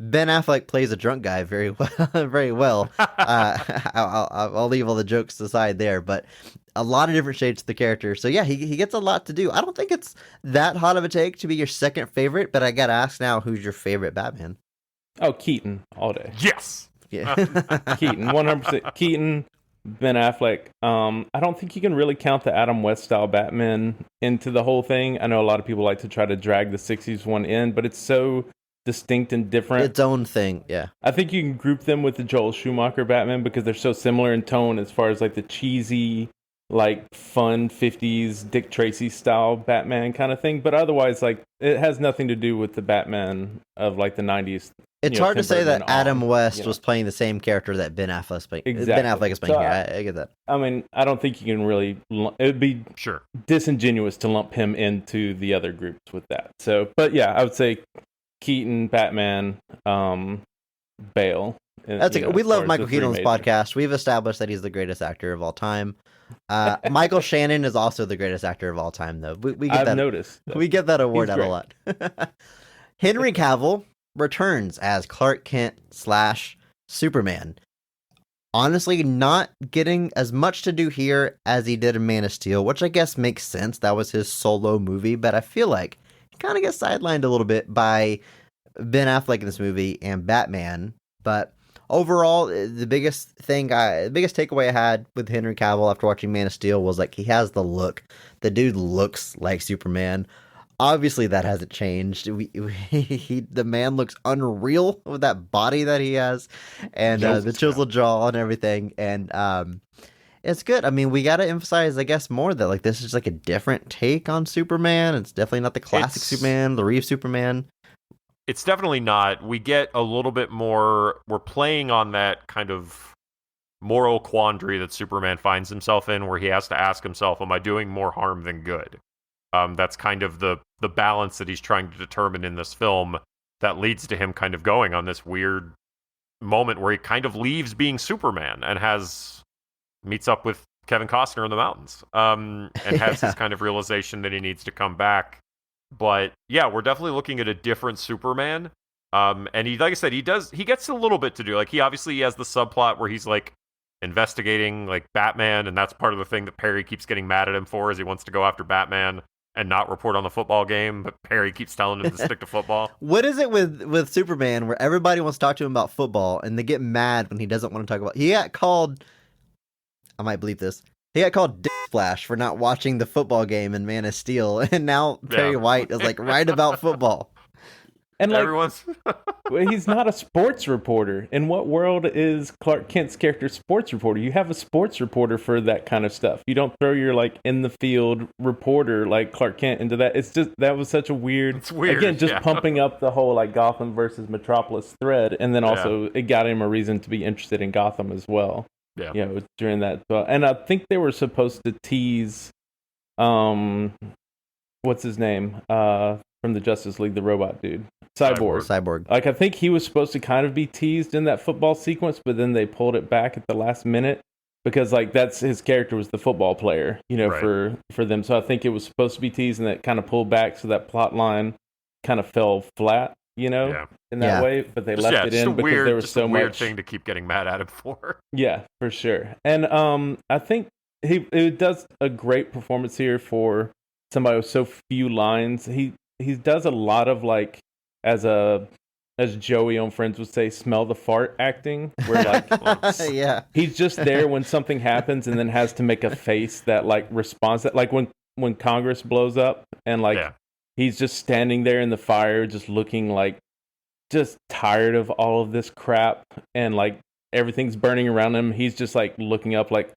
Speaker 2: Affleck plays a drunk guy very well. Very well. I'll leave all the jokes aside there, but a lot of different shades to the character. So yeah, he gets a lot to do. I don't think it's that hot of a take to be your second favorite, but I gotta ask now, who's your favorite Batman?
Speaker 4: Oh, Keaton all day.
Speaker 3: Yes.
Speaker 2: Yeah.
Speaker 4: Keaton, 100%. Keaton, Ben Affleck. I don't think you can really count the Adam West style Batman into the whole thing. I know a lot of people like to try to drag the 60s one in, but it's so distinct and different.
Speaker 2: Its own thing, yeah.
Speaker 4: I think you can group them with the Joel Schumacher Batman because they're so similar in tone as far as, like, the cheesy, like, fun 50s Dick Tracy style Batman kind of thing. But otherwise, like, it has nothing to do with the Batman of, like, the 90s.
Speaker 2: It's hard to say that Adam West was playing the same character that Ben Affleck is playing.
Speaker 4: Exactly.
Speaker 2: Ben Affleck is playing here. I get that.
Speaker 4: I mean, I don't think you can really. It would be disingenuous to lump him into the other groups with that. So, but yeah, I would say Keaton, Batman, Bale.
Speaker 2: That's we love Michael Keaton on this podcast. We've established that he's the greatest actor of all time. Michael Shannon is also the greatest actor of all time, though. We get
Speaker 4: I've noticed.
Speaker 2: We get that award out a lot. Henry Cavill returns as Clark Kent / Superman. Honestly, not getting as much to do here as he did in Man of Steel, which I guess makes sense. That was his solo movie, but I feel like he kind of gets sidelined a little bit by Ben Affleck in this movie and Batman. But overall, the biggest takeaway I had with Henry Cavill after watching Man of Steel was, like, he has the look. The dude looks like Superman. Obviously, that hasn't changed. The man looks unreal with that body that he has, and the chiseled jaw and everything. And it's good. I mean, we got to emphasize, I guess, more that, like, this is like a different take on Superman. It's definitely not the classic Superman, the Reeve Superman.
Speaker 3: It's definitely not. We get a little bit more. We're playing on that kind of moral quandary that Superman finds himself in, where he has to ask himself, am I doing more harm than good? That's kind of the balance that he's trying to determine in this film that leads to him kind of going on this weird moment where he kind of leaves being Superman and meets up with Kevin Costner in the mountains, and has this kind of realization that he needs to come back. But yeah, we're definitely looking at a different Superman. And he, like I said, he gets a little bit to do. Like, he has the subplot where he's, like, investigating, like, Batman, and that's part of the thing that Perry keeps getting mad at him for, is he wants to go after Batman and not report on the football game, but Perry keeps telling him to stick to football.
Speaker 2: What is it with Superman where everybody wants to talk to him about football and they get mad when he doesn't want to talk about... He got called... I might bleep this. He got called Dick Flash for not watching the football game in Man of Steel, and now Perry White is, like, right about football.
Speaker 4: And like,
Speaker 3: Everyone's
Speaker 4: well, he's not a sports reporter. In what world is Clark Kent's character sports reporter? You have a sports reporter for that kind of stuff. You don't throw your like in the field reporter like Clark Kent into that. It's just that was such a weird.
Speaker 3: It's weird,
Speaker 4: Again, just
Speaker 3: yeah.
Speaker 4: pumping up the whole like Gotham versus Metropolis thread, and then also it got him a reason to be interested in Gotham as well.
Speaker 3: Yeah.
Speaker 4: You know, during that. And I think they were supposed to tease, what's his name? From the Justice League, the robot dude.
Speaker 2: Cyborg.
Speaker 4: Like, I think he was supposed to kind of be teased in that football sequence, but then they pulled it back at the last minute because, like, that's his character was the football player, you know, for them. So I think it was supposed to be teased and that kind of pulled back, so that plot line kind of fell flat, you know, in that way. But they left it in because there was so much.
Speaker 3: Weird thing to keep getting mad at him for.
Speaker 4: Yeah, for sure. And I think it does a great performance here for somebody with so few lines. He does a lot of like as Joey on Friends would say, smell the fart acting, where like he's just there when something happens and then has to make a face that like responds that, like when Congress blows up and like he's just standing there in the fire just looking like just tired of all of this crap and like everything's burning around him. He's just like looking up like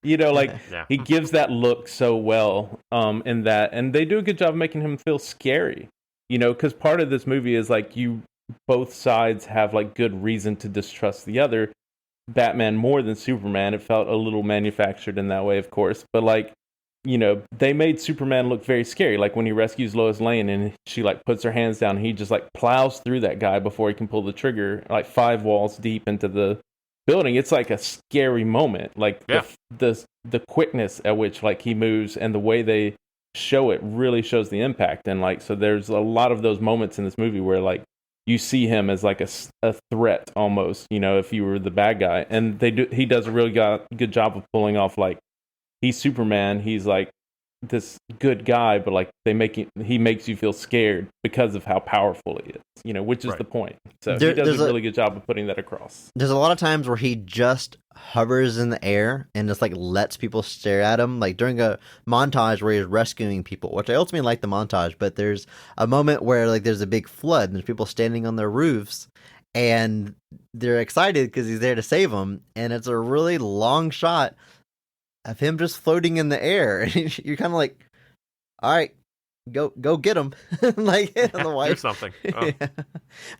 Speaker 4: you know, like he gives that look so well in that, and they do a good job of making him feel scary, you know, because part of this movie is like both sides have like good reason to distrust the other. Batman more than Superman. It felt a little manufactured in that way, of course, but like, you know, they made Superman look very scary, like when he rescues Lois Lane and she like puts her hands down and he just like plows through that guy before he can pull the trigger, like 5 walls deep into the building. It's like a scary moment, like the quickness at which like he moves and the way they show it really shows the impact. And like, so there's a lot of those moments in this movie where like you see him as like a threat almost, you know, if you were the bad guy. And he does a really good job of pulling off like he's Superman, he's like this good guy, but like he makes you feel scared because of how powerful he is, you know, which is the point. So he does a really good job of putting that across.
Speaker 2: There's a lot of times where he just hovers in the air and just like lets people stare at him, like during a montage where he's rescuing people, which I ultimately like the montage, but there's a moment where like there's a big flood and there's people standing on their roofs and they're excited because he's there to save them, and it's a really long shot of him just floating in the air, and you're kind of like, all right, go get him, like the wife.
Speaker 3: Do something. Oh.
Speaker 2: Yeah.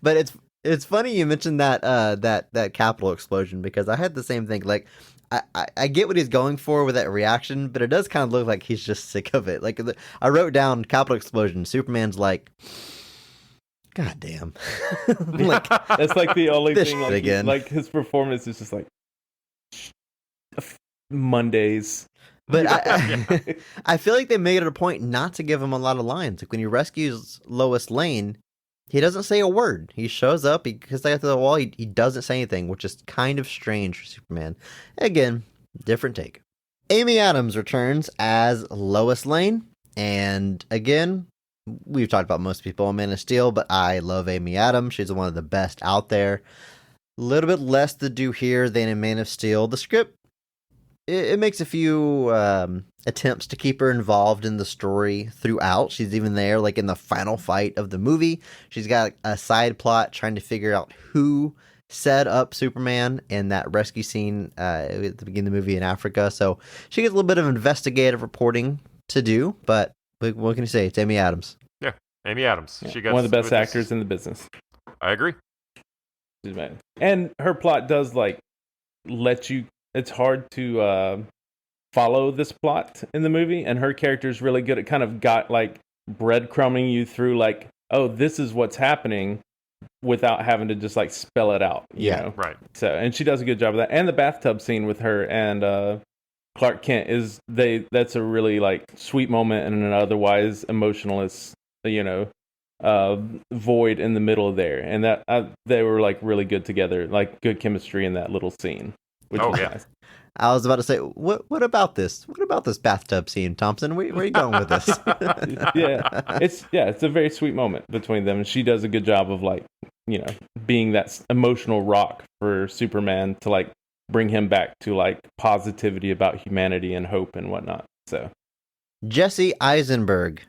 Speaker 2: But it's funny you mentioned that that Capitol explosion, because I had the same thing. Like I get what he's going for with that reaction, but it does kind of look like he's just sick of it. Like I wrote down Capitol explosion. Superman's like, God damn. Like
Speaker 4: that's like the only thing. Like,
Speaker 2: again.
Speaker 4: Like his performance is just like Mondays.
Speaker 2: But I feel like they made it a point not to give him a lot of lines. Like when he rescues Lois Lane, he doesn't say a word. He shows up, he gets after the wall, he doesn't say anything, which is kind of strange for Superman. Again, different take. Amy Adams returns as Lois Lane, and again, we've talked about most people on Man of Steel, but I love Amy Adams. She's one of the best out there. A little bit less to do here than in Man of Steel. The script, it makes a few attempts to keep her involved in the story throughout. She's even there, like in the final fight of the movie. She's got a side plot trying to figure out who set up Superman in that rescue scene at the beginning of the movie in Africa. So she gets a little bit of investigative reporting to do, but what can you say? It's Amy Adams.
Speaker 3: Yeah, Amy Adams.
Speaker 4: Yeah,
Speaker 3: she got
Speaker 4: one of the best actors in the business.
Speaker 3: I agree.
Speaker 4: And her plot does like let you. It's hard to follow this plot in the movie, and her character is really good at kind of got like breadcrumbing you through like, oh, this is what's happening, without having to just like spell it out. You know?
Speaker 3: Right.
Speaker 4: So, and she does a good job of that. And the bathtub scene with her and Clark Kent that's a really like sweet moment in an otherwise emotionless, you know, void in the middle there, and that they were like really good together, like good chemistry in that little scene. Which was nice.
Speaker 2: I was about to say, what about this? What about this bathtub scene, Thompson? Where are you going with this?
Speaker 4: It's a very sweet moment between them, and she does a good job of like, you know, being that emotional rock for Superman to like bring him back to like positivity about humanity and hope and whatnot. So,
Speaker 2: Jesse Eisenberg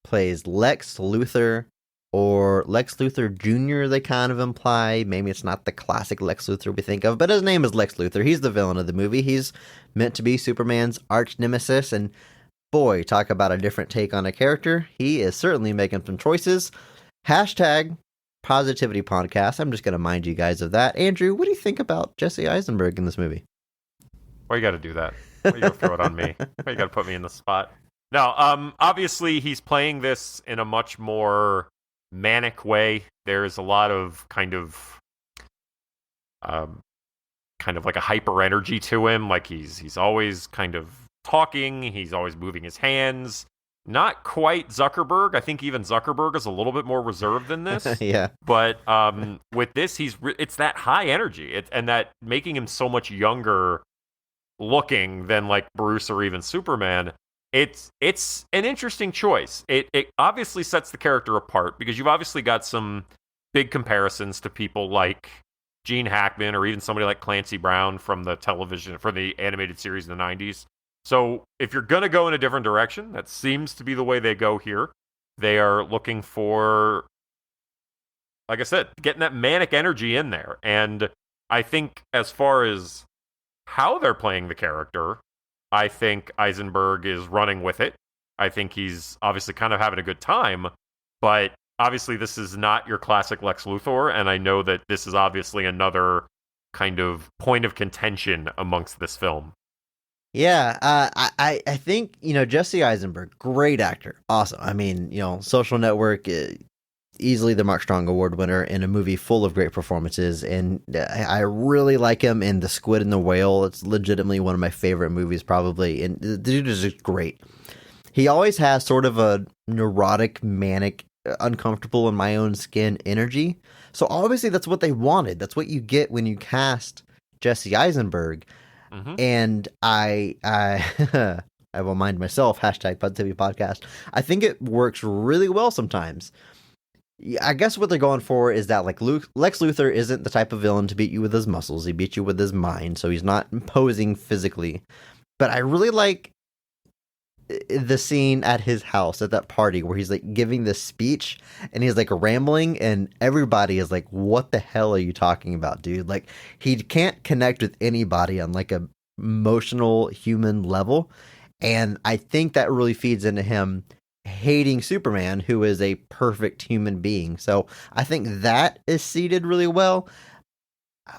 Speaker 2: plays Lex Luthor, or Lex Luthor Jr., they kind of imply. Maybe it's not the classic Lex Luthor we think of, but his name is Lex Luthor. He's the villain of the movie. He's meant to be Superman's arch nemesis, and boy, talk about a different take on a character. He is certainly making some choices. Hashtag Positivity Podcast. I'm just going to mind you guys of that. Andrew, what do you think about Jesse Eisenberg in this movie?
Speaker 3: Why you got to do that? Why you got to throw it on me? Why you got to put me in the spot? No, obviously he's playing this in a much more manic way. There's a lot of kind of like a hyper energy to him. Like he's always kind of talking. He's always moving his hands. Not quite Zuckerberg. I think even Zuckerberg is a little bit more reserved than this.
Speaker 2: Yeah.
Speaker 3: But with this, it's that high energy, and that making him so much younger looking than like Bruce or even Superman. It's an interesting choice. It obviously sets the character apart because you've obviously got some big comparisons to people like Gene Hackman or even somebody like Clancy Brown from the animated series in the 90s. So if you're going to go in a different direction, that seems to be the way they go here. They are looking for, like I said, getting that manic energy in there. And I think as far as how they're playing the character, I think Eisenberg is running with it. I think he's obviously kind of having a good time, but obviously this is not your classic Lex Luthor, and I know that this is obviously another kind of point of contention amongst this film.
Speaker 2: Yeah, I think, Jesse Eisenberg, great actor. Awesome. I mean, Social Network, easily the Mark Strong Award winner in a movie full of great performances, and I really like him in The Squid and the Whale. It's legitimately one of my favorite movies, probably, and the dude is just great. He always has sort of a neurotic, manic, uncomfortable in my own skin energy, so obviously that's what they wanted. That's what you get when you cast Jesse Eisenberg. Mm-hmm. And I I will mind myself, hashtag Positivity Podcast. I think it works really well sometimes. I guess what they're going for is that like Lex Luthor isn't the type of villain to beat you with his muscles. He beats you with his mind, so he's not imposing physically. But I really like the scene at his house at that party where he's like giving this speech and he's like rambling and everybody is like, what the hell are you talking about, dude? Like he can't connect with anybody on like a emotional human level. And I think that really feeds into him hating Superman, who is a perfect human being. So I think that is seated really well.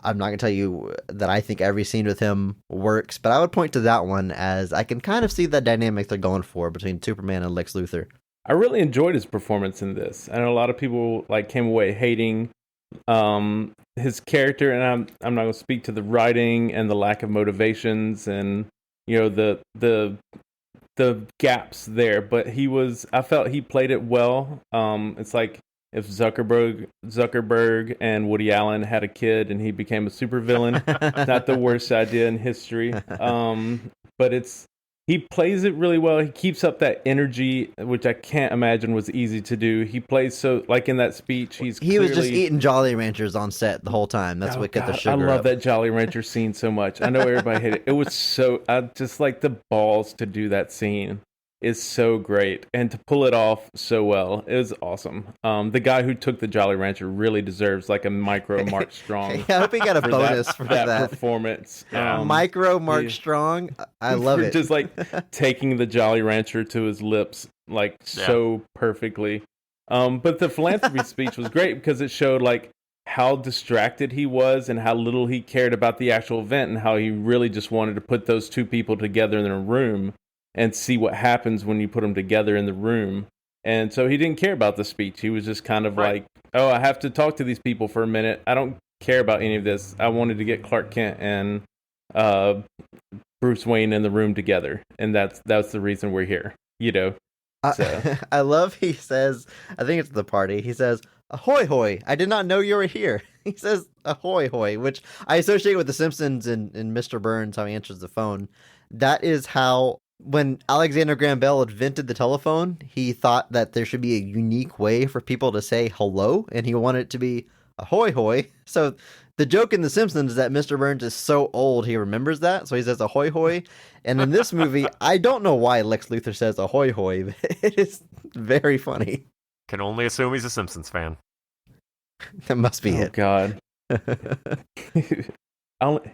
Speaker 2: I'm not going to tell you that I think every scene with him works, but I would point to that one as I can kind of see the dynamic they're going for between Superman and Lex Luthor.
Speaker 4: I really enjoyed his performance in this. I know a lot of people like came away hating his character, and I'm not going to speak to the writing and the lack of motivations and the gaps there, but I felt he played it well. It's like if Zuckerberg and Woody Allen had a kid and he became a supervillain. Not the worst idea in history. But he plays it really well. He keeps up that energy, which I can't imagine was easy to do. He plays so, like in that speech, he
Speaker 2: was just eating Jolly Ranchers on set the whole time. That's what got the sugar
Speaker 4: I love
Speaker 2: up.
Speaker 4: that Jolly Rancher scene so much. I know everybody hated it. It was I just like the balls to do that scene is so great, and to pull it off so well, it was awesome. The guy who took the Jolly Rancher really deserves like a micro Mark Strong.
Speaker 2: I hope he got a bonus for that
Speaker 4: performance.
Speaker 2: Micro Mark Strong, I love it.
Speaker 4: Just like taking the Jolly Rancher to his lips, like so perfectly. But the philanthropy speech was great because it showed like how distracted he was and how little he cared about the actual event, and how he really just wanted to put those two people together in a room and see what happens when you put them together in the room. And so he didn't care about the speech. He was just kind of like, oh, I have to talk to these people for a minute. I don't care about any of this. I wanted to get Clark Kent and Bruce Wayne in the room together. And that's the reason we're here, So.
Speaker 2: I love he says, I think it's the party, he says, ahoy hoy, I did not know you were here. He says ahoy hoy, which I associate with The Simpsons and Mr. Burns, how he answers the phone. That is how, when Alexander Graham Bell invented the telephone, he thought that there should be a unique way for people to say hello, and he wanted it to be ahoy hoy. So The joke in The Simpsons is that Mr. Burns is so old he remembers that, so he says ahoy hoy. And in this movie, I don't know why Lex Luthor says ahoy hoy, but it is very funny.
Speaker 3: Can only assume he's a Simpsons fan.
Speaker 2: That must be
Speaker 4: Oh
Speaker 2: it.
Speaker 4: God.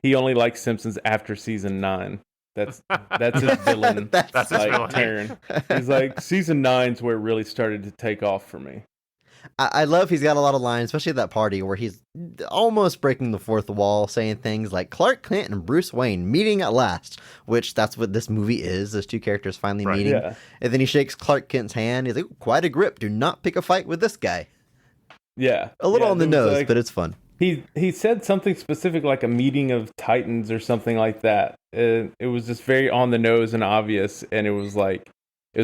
Speaker 4: He only likes Simpsons after season 9. That's his villain.
Speaker 3: That's his
Speaker 4: like
Speaker 3: villain.
Speaker 4: turn. He's like, season 9's where it really started to take off for me.
Speaker 2: I love he's got a lot of lines, especially at that party where he's almost breaking the fourth wall, saying things like Clark Kent and Bruce Wayne meeting at last, which that's what this movie is. Those two characters finally meeting.
Speaker 4: Yeah.
Speaker 2: And then he shakes Clark Kent's hand. He's like, quite a grip. Do not pick a fight with this guy.
Speaker 4: Yeah.
Speaker 2: A little on the
Speaker 4: it was
Speaker 2: nose,
Speaker 4: like-
Speaker 2: but it's fun.
Speaker 4: He said something specific like a meeting of titans or something like that. It was just very on the nose and obvious, and it was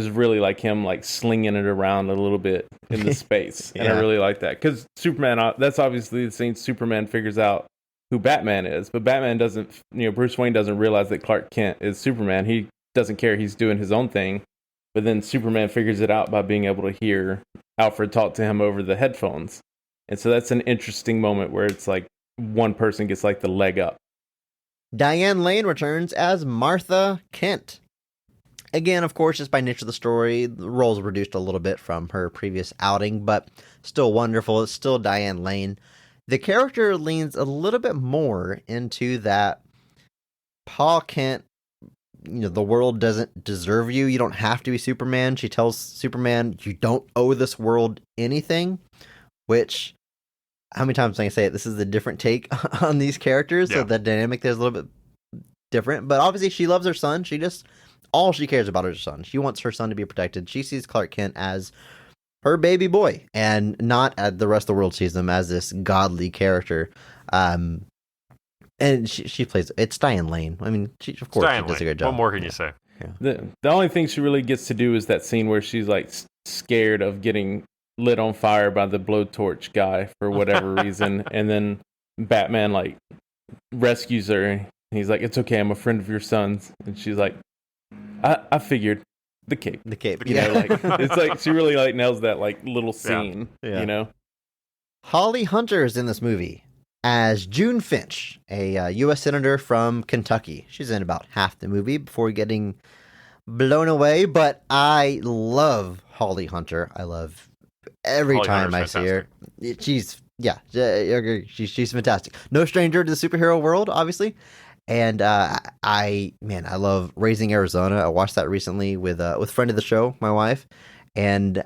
Speaker 4: really like him like slinging it around a little bit in the space. And I
Speaker 2: Yeah.
Speaker 4: really like that because Superman, that's obviously the scene Superman figures out who Batman is, but Batman doesn't, Bruce Wayne doesn't realize that Clark Kent is Superman. He doesn't care. He's doing his own thing. But then Superman figures it out by being able to hear Alfred talk to him over the headphones. And so that's an interesting moment where it's like one person gets like the leg up.
Speaker 2: Diane Lane returns as Martha Kent. Again, of course, just by nature of the story, the role's reduced a little bit from her previous outing, but still wonderful. It's still Diane Lane. The character leans a little bit more into that Pa Kent, the world doesn't deserve you. You don't have to be Superman. She tells Superman, you don't owe this world anything, which, how many times can I say it? This is a different take on these characters, so
Speaker 3: Yeah.
Speaker 2: the dynamic there's a little bit different. But obviously, she loves her son. All she cares about is her son. She wants her son to be protected. She sees Clark Kent as her baby boy, and not as the rest of the world sees him as this godly character. And she plays. It's Diane Lane. I mean, of course, she does a good job.
Speaker 3: What more can you say?
Speaker 4: The only thing she really gets to do is that scene where she's like scared of getting lit on fire by the blowtorch guy for whatever reason, and then Batman like rescues her. And he's like, "It's okay, I'm a friend of your son's," and she's like, "I figured." The cape.
Speaker 2: The cape.
Speaker 4: Like it's like she really like nails that like little scene.
Speaker 2: Yeah. Holly Hunter is in this movie as June Finch, a U.S. Senator from Kentucky. She's in about half the movie before getting blown away, but I love Holly Hunter. I love every
Speaker 3: Holly
Speaker 2: time I
Speaker 3: Hunter's
Speaker 2: see her. She's fantastic. No stranger to the superhero world, obviously. And I love Raising Arizona. I watched that recently with friend of the show, my wife, and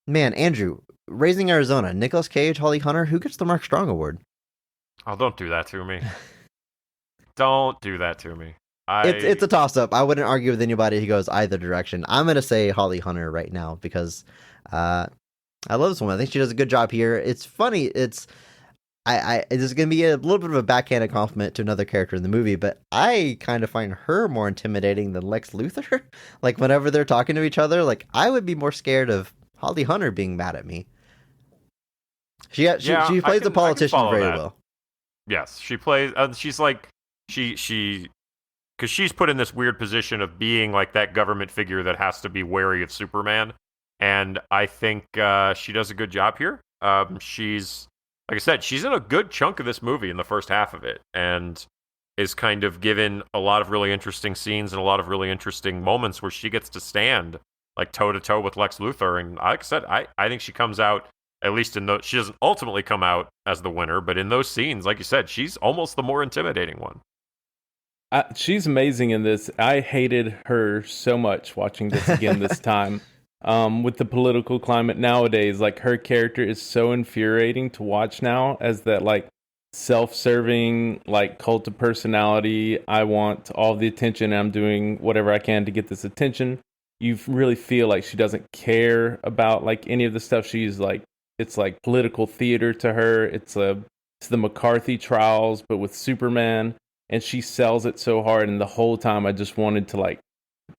Speaker 2: Andrew, Raising Arizona, Nicolas Cage, Holly Hunter, who gets the Mark Strong Award?
Speaker 3: Oh, don't do that to me. Don't do that to me.
Speaker 2: It's a toss up. I wouldn't argue with anybody who goes either direction. I'm gonna say Holly Hunter right now because I love this woman. I think she does a good job here. It's funny. This is going to be a little bit of a backhanded compliment to another character in the movie, but I kind of find her more intimidating than Lex Luthor. Like, whenever they're talking to each other, like, I would be more scared of Holly Hunter being mad at me. She plays the politician very well.
Speaker 3: Yes, she plays. She's like because she's put in this weird position of being like that government figure that has to be wary of Superman, and I think she does a good job here. She's, like I said, she's in a good chunk of this movie in the first half of it, and is kind of given a lot of really interesting scenes and a lot of really interesting moments where she gets to stand like toe to toe with Lex Luthor. And like I said, I think she comes out, at least in those, she doesn't ultimately come out as the winner, but in those scenes, like you said, she's almost the more intimidating one.
Speaker 4: She's amazing in this. I hated her so much watching this again this time. With the political climate nowadays, like her character is so infuriating to watch now as that like self-serving, like cult of personality. I want all the attention. I'm doing whatever I can to get this attention. You really feel like she doesn't care about like any of the stuff. She's like, it's like political theater to her. It's the McCarthy trials, but with Superman, and she sells it so hard. And the whole time I just wanted to like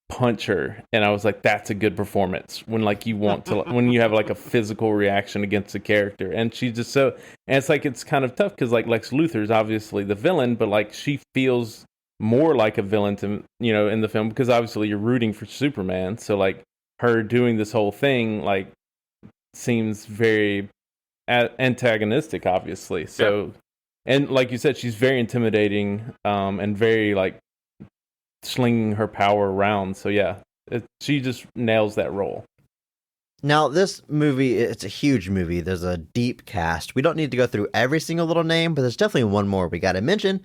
Speaker 4: punch her, and I was like, that's a good performance when like you want to when you have like a physical reaction against a character. And she's just so, and it's like it's kind of tough because like Lex Luthor is obviously the villain, but like she feels more like a villain to in the film because obviously you're rooting for Superman, so like her doing this whole thing like seems very antagonistic, obviously. So, and like you said, she's very intimidating, and very like slinging her power around. So yeah, she just nails that role.
Speaker 2: Now, this movie, it's a huge movie. There's a deep cast. We don't need to go through every single little name, but there's definitely one more we got to mention.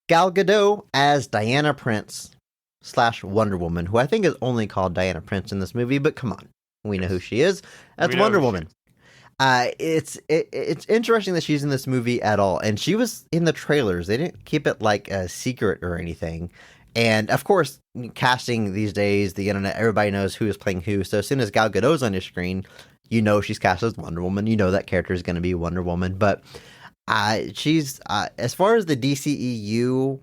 Speaker 2: Gal Gadot as Diana Prince / Wonder Woman, who I think is only called Diana Prince in this movie, but come on. We know who she is. That's Wonder Woman. It's interesting that she's in this movie at all. And she was in the trailers. They didn't keep it like a secret or anything. And of course, casting these days, the internet, everybody knows who is playing who. So as soon as Gal Gadot's on your screen, you know she's cast as Wonder Woman. You know that character is going to be Wonder Woman. But she's, as far as the DCEU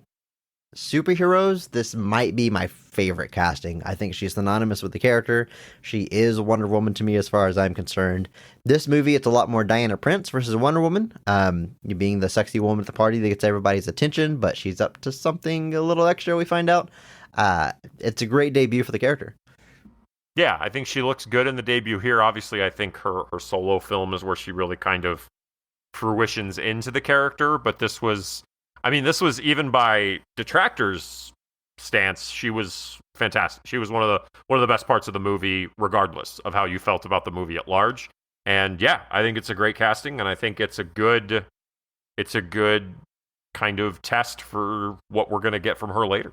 Speaker 2: superheroes, this might be my favorite casting. I think she's synonymous with the character. She is Wonder Woman to me as far as I'm concerned. This movie, it's a lot more Diana Prince versus Wonder Woman. You being the sexy woman at the party that gets everybody's attention, but she's up to something a little extra, we find out. It's a great debut for the character.
Speaker 3: Yeah, I think she looks good in the debut here. Obviously, I think her solo film is where she really kind of fruitions into the character, but this was even by detractors' stance, she was fantastic. She was one of the best parts of the movie, regardless of how you felt about the movie at large. And yeah, I think it's a great casting, and I think it's a good kind of test for what we're going to get from her later.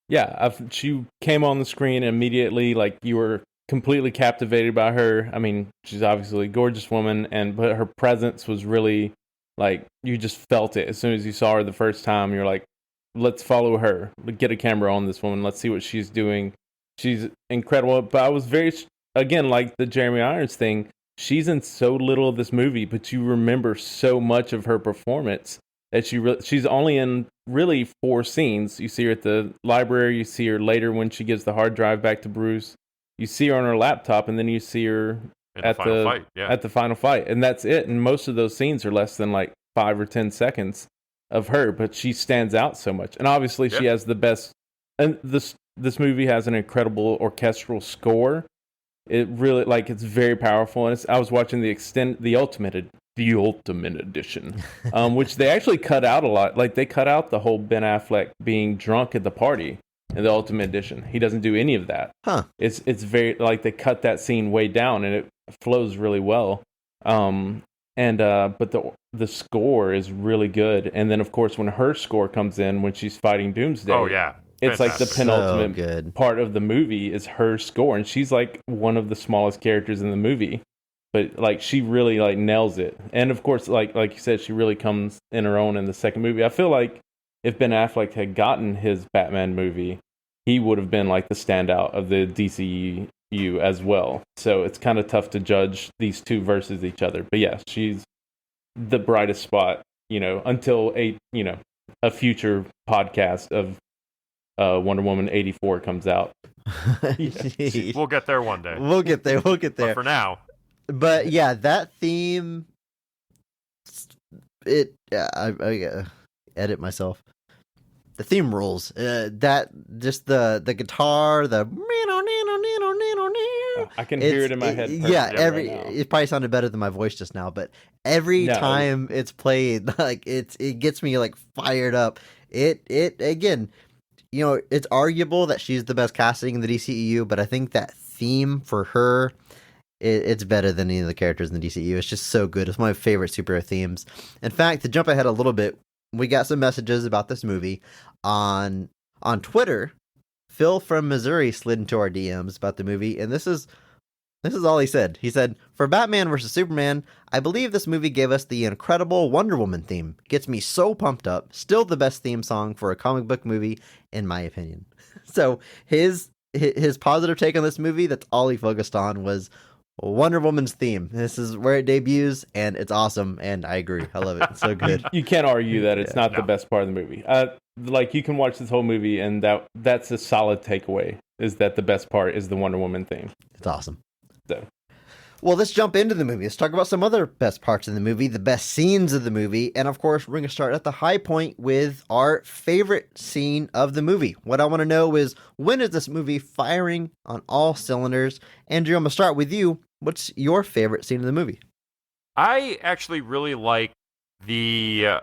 Speaker 4: Yeah, she came on the screen immediately, like you were completely captivated by her. I mean, she's obviously a gorgeous woman, but her presence was really like you just felt it as soon as you saw her the first time. You're like, let's follow her. Get a camera on this woman. Let's see what she's doing. She's incredible. But I was very, again, like the Jeremy Irons thing, she's in so little of this movie, but you remember so much of her performance that she's only in really 4 scenes. You see her at the library. You see her later when she gives the hard drive back to Bruce. You see her on her laptop, and then you see her at the final fight. And that's it. And most of those scenes are less than like 5 or 10 seconds of her, but she stands out so much. And obviously she has the best, and this movie has an incredible orchestral score. It really, like, it's very powerful. And I was watching the Ultimate Edition, which they actually cut out a lot. Like, they cut out the whole Ben Affleck being drunk at the party in the Ultimate Edition. He doesn't do any of that.
Speaker 2: Huh.
Speaker 4: It's very, like, they cut that scene way down, and it flows really well. But the score is really good. And then, of course, when her score comes in, when she's fighting Doomsday.
Speaker 3: Oh, yeah.
Speaker 4: It's like the penultimate part of the movie is her score. And she's like one of the smallest characters in the movie. But like she really like nails it. And of course, like you said, she really comes in her own in the second movie. I feel like if Ben Affleck had gotten his Batman movie, he would have been like the standout of the DCU as well. So it's kind of tough to judge these two versus each other. But yeah, she's the brightest spot, until a future podcast of Wonder Woman 84 comes out.
Speaker 3: We'll get there one day.
Speaker 2: We'll get there.
Speaker 3: But for now.
Speaker 2: But yeah, that theme, I edit myself. The theme rules. That just the guitar,
Speaker 4: I can hear it in my head.
Speaker 2: Yeah, it probably sounded better than my voice just now, but every time it's played, like it gets me like fired up. It again, it's arguable that she's the best casting in the DCEU, but I think that theme for her, it's better than any of the characters in the DCEU. It's just so good. It's one of my favorite superhero themes. In fact, to jump ahead a little bit, we got some messages about this movie on Twitter. Phil from Missouri slid into our DMs about the movie, and this is all he said. He said, "For Batman vs. Superman, I believe this movie gave us the incredible Wonder Woman theme. Gets me so pumped up. Still the best theme song for a comic book movie, in my opinion." So his positive take on this movie, that's all he focused on, was Wonder Woman's theme. This is where it debuts, and it's awesome, and I agree. I love it. It's so good.
Speaker 4: You can't argue that it's not the best part of the movie. Like, you can watch this whole movie, and that's a solid takeaway, is that the best part is the Wonder Woman theme.
Speaker 2: It's awesome.
Speaker 4: So,
Speaker 2: well, let's jump into the movie. Let's talk about some other best parts of the movie, the best scenes of the movie, and of course, we're going to start at the high point with our favorite scene of the movie. What I want to know is, when is this movie firing on all cylinders? Andrew, I'm going to start with you. What's your favorite scene of the movie?
Speaker 3: I actually really like the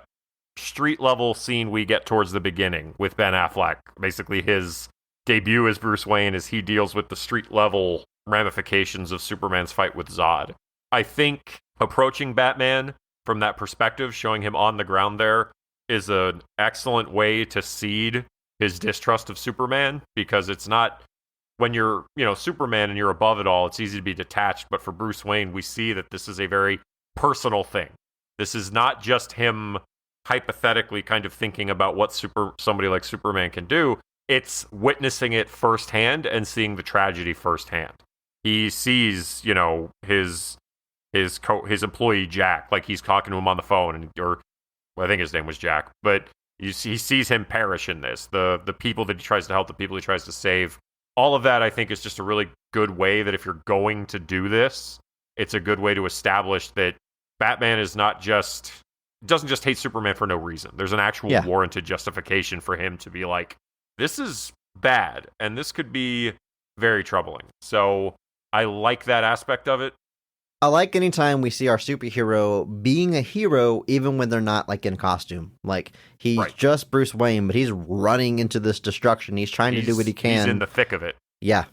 Speaker 3: street level scene we get towards the beginning with Ben Affleck. Basically, his debut as Bruce Wayne as he deals with the street level ramifications of Superman's fight with Zod. I think approaching Batman from that perspective, showing him on the ground there, is an excellent way to seed his distrust of Superman, because it's not, when you're, Superman and you're above it all, it's easy to be detached. But for Bruce Wayne, we see that this is a very personal thing. This is not just him hypothetically kind of thinking about what somebody like Superman can do. It's witnessing it firsthand and seeing the tragedy firsthand. He sees, his employee Jack, like he's talking to him on the phone, I think his name was Jack, but he sees him perish in this. The people that he tries to help, the people he tries to save, all of that, I think, is just a really good way that if you're going to do this, it's a good way to establish that Batman doesn't just hate Superman for no reason. There's an actual warranted justification for him to be like, this is bad, and this could be very troubling. So I like that aspect of it.
Speaker 2: I like anytime we see our superhero being a hero, even when they're not like in costume. Like he's just Bruce Wayne, but he's running into this destruction. He's trying to do what he can.
Speaker 3: He's in the thick of it.
Speaker 2: Yeah.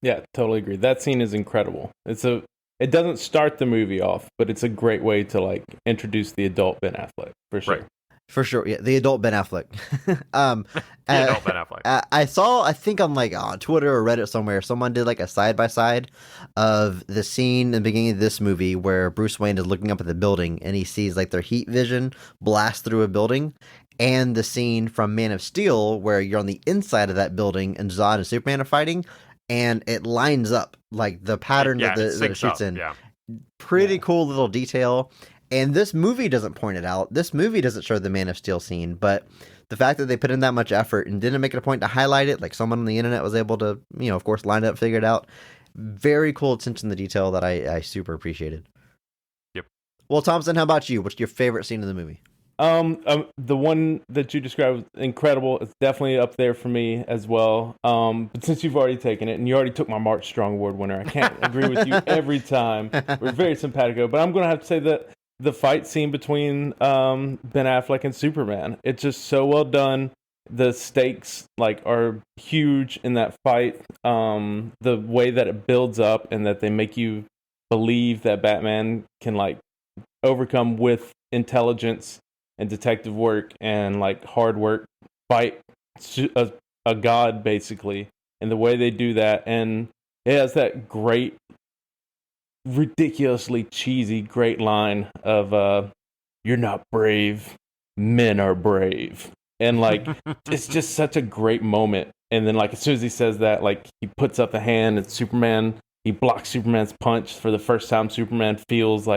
Speaker 4: Yeah, totally agree. That scene is incredible. It doesn't start the movie off, but it's a great way to like introduce the adult Ben Affleck for sure.
Speaker 3: Right.
Speaker 2: For sure, yeah, the adult Ben Affleck.
Speaker 3: Adult Ben Affleck.
Speaker 2: I think on Twitter or Reddit somewhere, someone did like a side-by-side of the scene in the beginning of this movie where Bruce Wayne is looking up at the building and he sees like their heat vision blast through a building, and the scene from Man of Steel where you're on the inside of that building and Zod and Superman are fighting, and it lines up like the pattern that it shoots in.
Speaker 3: Yeah.
Speaker 2: Pretty cool little detail. And this movie doesn't point it out. This movie doesn't show the Man of Steel scene, but the fact that they put in that much effort and didn't make it a point to highlight it, like someone on the internet was able to, of course, line it up, figure it out. Very cool attention to detail that I super appreciated.
Speaker 3: Yep.
Speaker 2: Well, Thompson, how about you? What's your favorite scene in the movie?
Speaker 4: The one that you described was incredible. It's definitely up there for me as well. But since you've already taken it and you already took my March Strong Award winner, I can't agree with you every time. We're very simpatico, but I'm going to have to say that the fight scene between Ben Affleck and Superman, it's just so well done. The stakes are huge in that fight. The way that it builds up and that they make you believe that Batman can overcome with intelligence and detective work and hard work, fight a god basically. And the way they do that, and it has that great, ridiculously cheesy great line of "You're not brave, men are brave," and it's just such a great moment. And then as soon as he says that, he puts up the hand and Superman, he blocks Superman's punch for the first time. Superman feels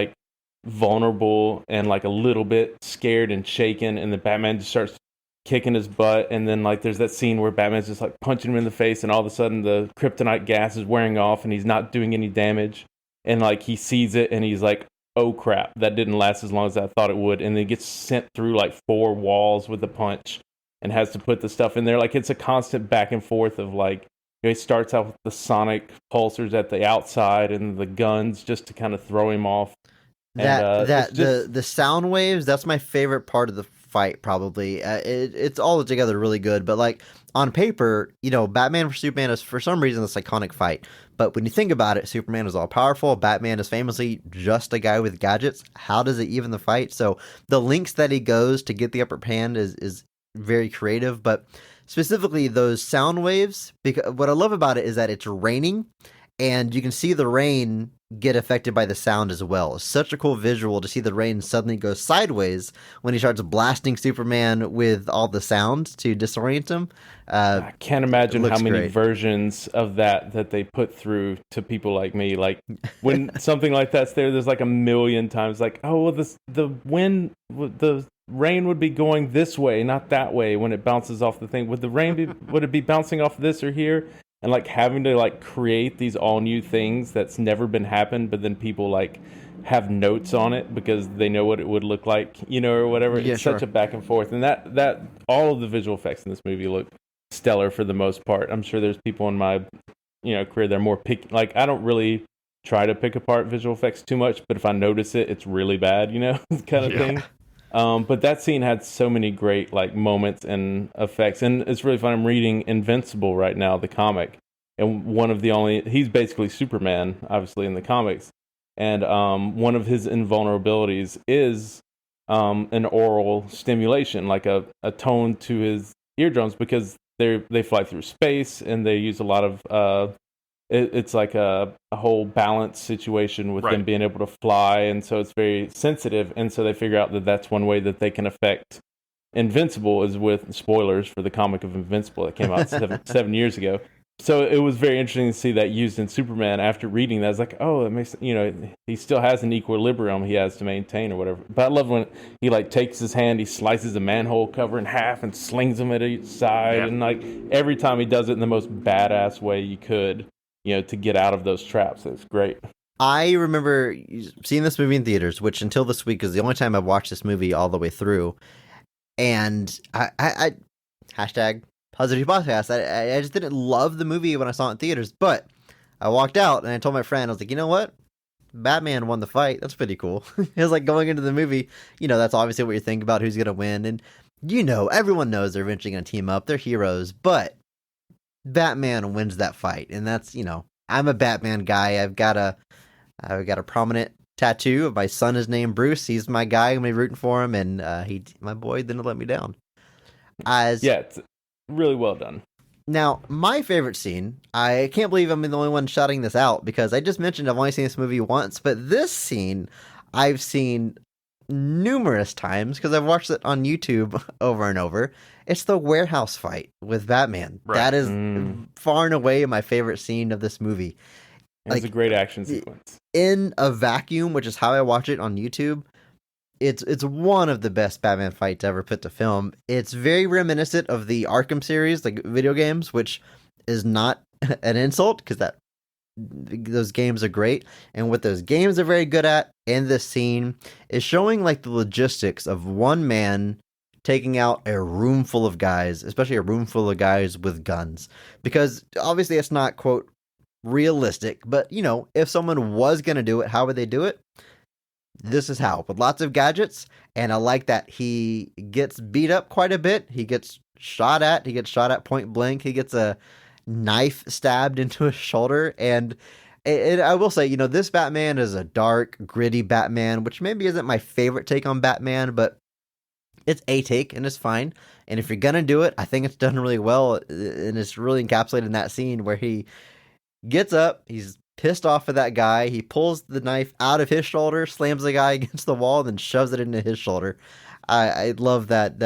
Speaker 4: vulnerable and a little bit scared and shaken, and then Batman just starts kicking his butt. And then there's that scene where Batman's just punching him in the face, and all of a sudden the kryptonite gas is wearing off and he's not doing any damage. And he sees it and he's like, oh crap, that didn't last as long as I thought it would. And then gets sent through 4 walls with the punch and has to put the stuff in there. It's a constant back and forth of he starts out with the sonic pulsers at the outside and the guns just to kind of throw him off.
Speaker 2: The sound waves, that's my favorite part of the fight probably. It's all together really good, but on paper, Batman vs Superman is for some reason this iconic fight. But when you think about it, Superman is all powerful. Batman is famously just a guy with gadgets. How does it even the fight? So the lengths that he goes to get the upper hand is very creative. But specifically those sound waves, because what I love about it is that it's raining and you can see the rain get affected by the sound as well. It's such a cool visual to see the rain suddenly go sideways when he starts blasting Superman with all the sounds to disorient him.
Speaker 4: I can't imagine how many versions of that they put through to people like me. When something like that's there's a million times the rain would be going this way, not that way when it bounces off the thing. Would the rain would it be bouncing off this or here? And having to create these all new things that's never been happened, but then people have notes on it because they know what it would look like, or whatever.
Speaker 2: Yeah,
Speaker 4: it's such a back and forth, and that all of the visual effects in this movie look stellar for the most part. I'm sure there's people in my career that are more picky. I don't really try to pick apart visual effects too much, but if I notice it, it's really bad, kind of thing. But that scene had so many great like moments and effects, and it's really fun. I'm reading Invincible right now, the comic, and he's basically Superman, obviously in the comics, and one of his invulnerabilities is an oral stimulation, like a tone to his eardrums, because they fly through space and they use a lot of it's like a whole balance situation with them being able to fly, and so it's very sensitive, and so they figure out that that's one way that they can affect Invincible is with spoilers for the comic of Invincible that came out 7 years ago. So it was very interesting to see that used in Superman. After reading that, I was like, oh, it makes, he still has an equilibrium he has to maintain or whatever. But I love when he like takes his hand, he slices a manhole cover in half and slings them at each side. And like every time he does it in the most badass way you could, to get out of those traps. It's great.
Speaker 2: I remember seeing this movie in theaters, which until this week is the only time I've watched this movie all the way through. And I hashtag Positive Podcast. I just didn't love the movie when I saw it in theaters, but I walked out and I told my friend, I was like, you know what? Batman won the fight. That's pretty cool. It was like going into the movie, that's obviously what you think about who's going to win. And, everyone knows they're eventually going to team up. They're heroes, but Batman wins that fight. And that's, I'm a Batman guy. I've got a prominent tattoo of my son is named Bruce. He's my guy. I'm gonna be rooting for him. And my boy didn't let me down.
Speaker 4: It's really well done.
Speaker 2: Now, my favorite scene, I can't believe I'm the only one shouting this out because I just mentioned I've only seen this movie once, but this scene I've seen numerous times because I've watched it on YouTube over and over. It's the warehouse fight with Batman. Right. That is far and away my favorite scene of this movie.
Speaker 4: It's a great action sequence.
Speaker 2: In a vacuum, which is how I watch it on YouTube, it's one of the best Batman fights ever put to film. It's very reminiscent of the Arkham series, like video games, which is not an insult because those games are great. And what those games are very good at in this scene is showing like the logistics of one man taking out a room full of guys, especially a room full of guys with guns. Because obviously it's not, quote, realistic, but if someone was going to do it, how would they do it? This is how, with lots of gadgets. And I like that he gets beat up quite a bit. He gets shot at point blank. He gets a knife stabbed into his shoulder. And I will say, this Batman is a dark, gritty Batman, which maybe isn't my favorite take on Batman, but it's a take and it's fine. And if you're going to do it, I think it's done really well. And it's really encapsulated in that scene where he gets up, he's pissed off at that guy, he pulls the knife out of his shoulder, slams the guy against the wall, and then shoves it into his shoulder. I love that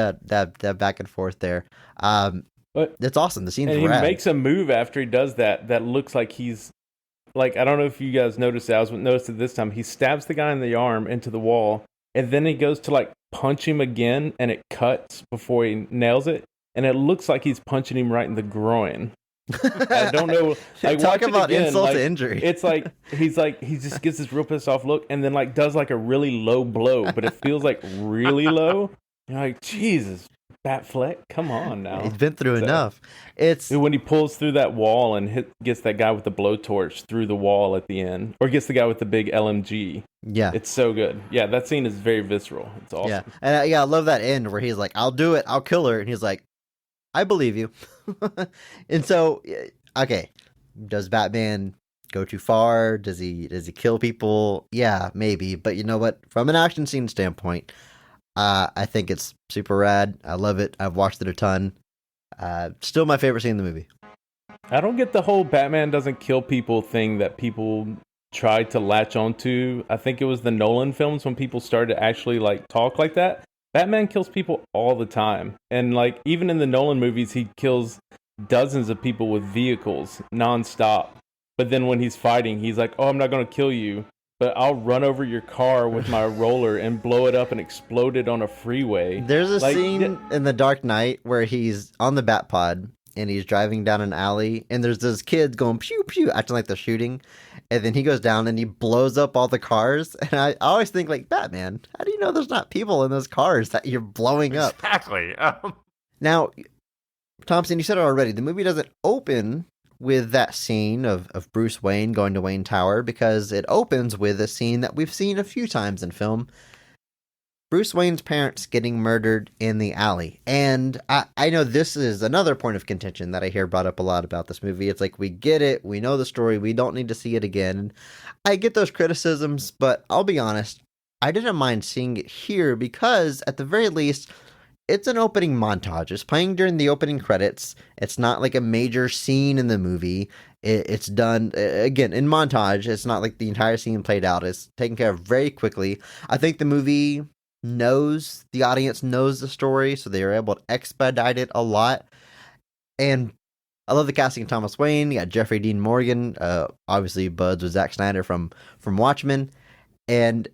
Speaker 2: back and forth there. But it's awesome. The scene's rad.
Speaker 4: And he makes a move after he does that looks like he's like, I don't know if you guys noticed it. I noticed it this time. He stabs the guy in the arm into the wall, and then he goes to like punch him again, and it cuts before he nails it, and it looks like he's punching him right in the groin. I don't know. Like,
Speaker 2: talk about insult to injury.
Speaker 4: It's like he just gets this real pissed off look, and then like does like a really low blow, but it feels like really low. You're like, Jesus, Batfleck, come on now.
Speaker 2: He's been through enough. It's
Speaker 4: when he pulls through that wall and gets that guy with the blowtorch through the wall at the end, or gets the guy with the big LMG.
Speaker 2: Yeah,
Speaker 4: it's so good. Yeah, that scene is very visceral. It's awesome.
Speaker 2: Yeah, and I love that end where he's like, "I'll do it. I'll kill her," and he's like, "I believe you." And so, okay, does Batman go too far? Does he kill people? Yeah, maybe. But you know what? From an action scene standpoint, I think it's super rad. I love it. I've watched it a ton. Still my favorite scene in the movie.
Speaker 4: I don't get the whole Batman doesn't kill people thing that people tried to latch onto. I think it was the Nolan films when people started to actually like talk like that. Batman kills people all the time. And like even in the Nolan movies, he kills dozens of people with vehicles nonstop. But then when he's fighting, he's like, "Oh, I'm not going to kill you, but I'll run over your car with my roller and blow it up and explode it on a freeway."
Speaker 2: There's a scene in The Dark Knight where he's on the Batpod and he's driving down an alley and there's those kids going pew pew, acting like they're shooting. And then he goes down and he blows up all the cars. And I always think, like, Batman, how do you know there's not people in those cars that you're blowing up?
Speaker 3: Exactly.
Speaker 2: Now, Thompson, you said it already. The movie doesn't open with that scene of Bruce Wayne going to Wayne Tower because it opens with a scene that we've seen a few times in film. Bruce Wayne's parents getting murdered in the alley. And I know this is another point of contention that I hear brought up a lot about this movie. It's like, we get it, we know the story, we don't need to see it again. I get those criticisms, but I'll be honest, I didn't mind seeing it here because, at the very least, it's an opening montage. It's playing during the opening credits. It's not like a major scene in the movie. It's done, again, in montage. It's not like the entire scene played out. It's taken care of very quickly. I think the audience knows the story, so they were able to expedite it a lot. And I love the casting of Thomas Wayne. You got Jeffrey Dean Morgan, obviously buds with Zack Snyder from Watchmen. And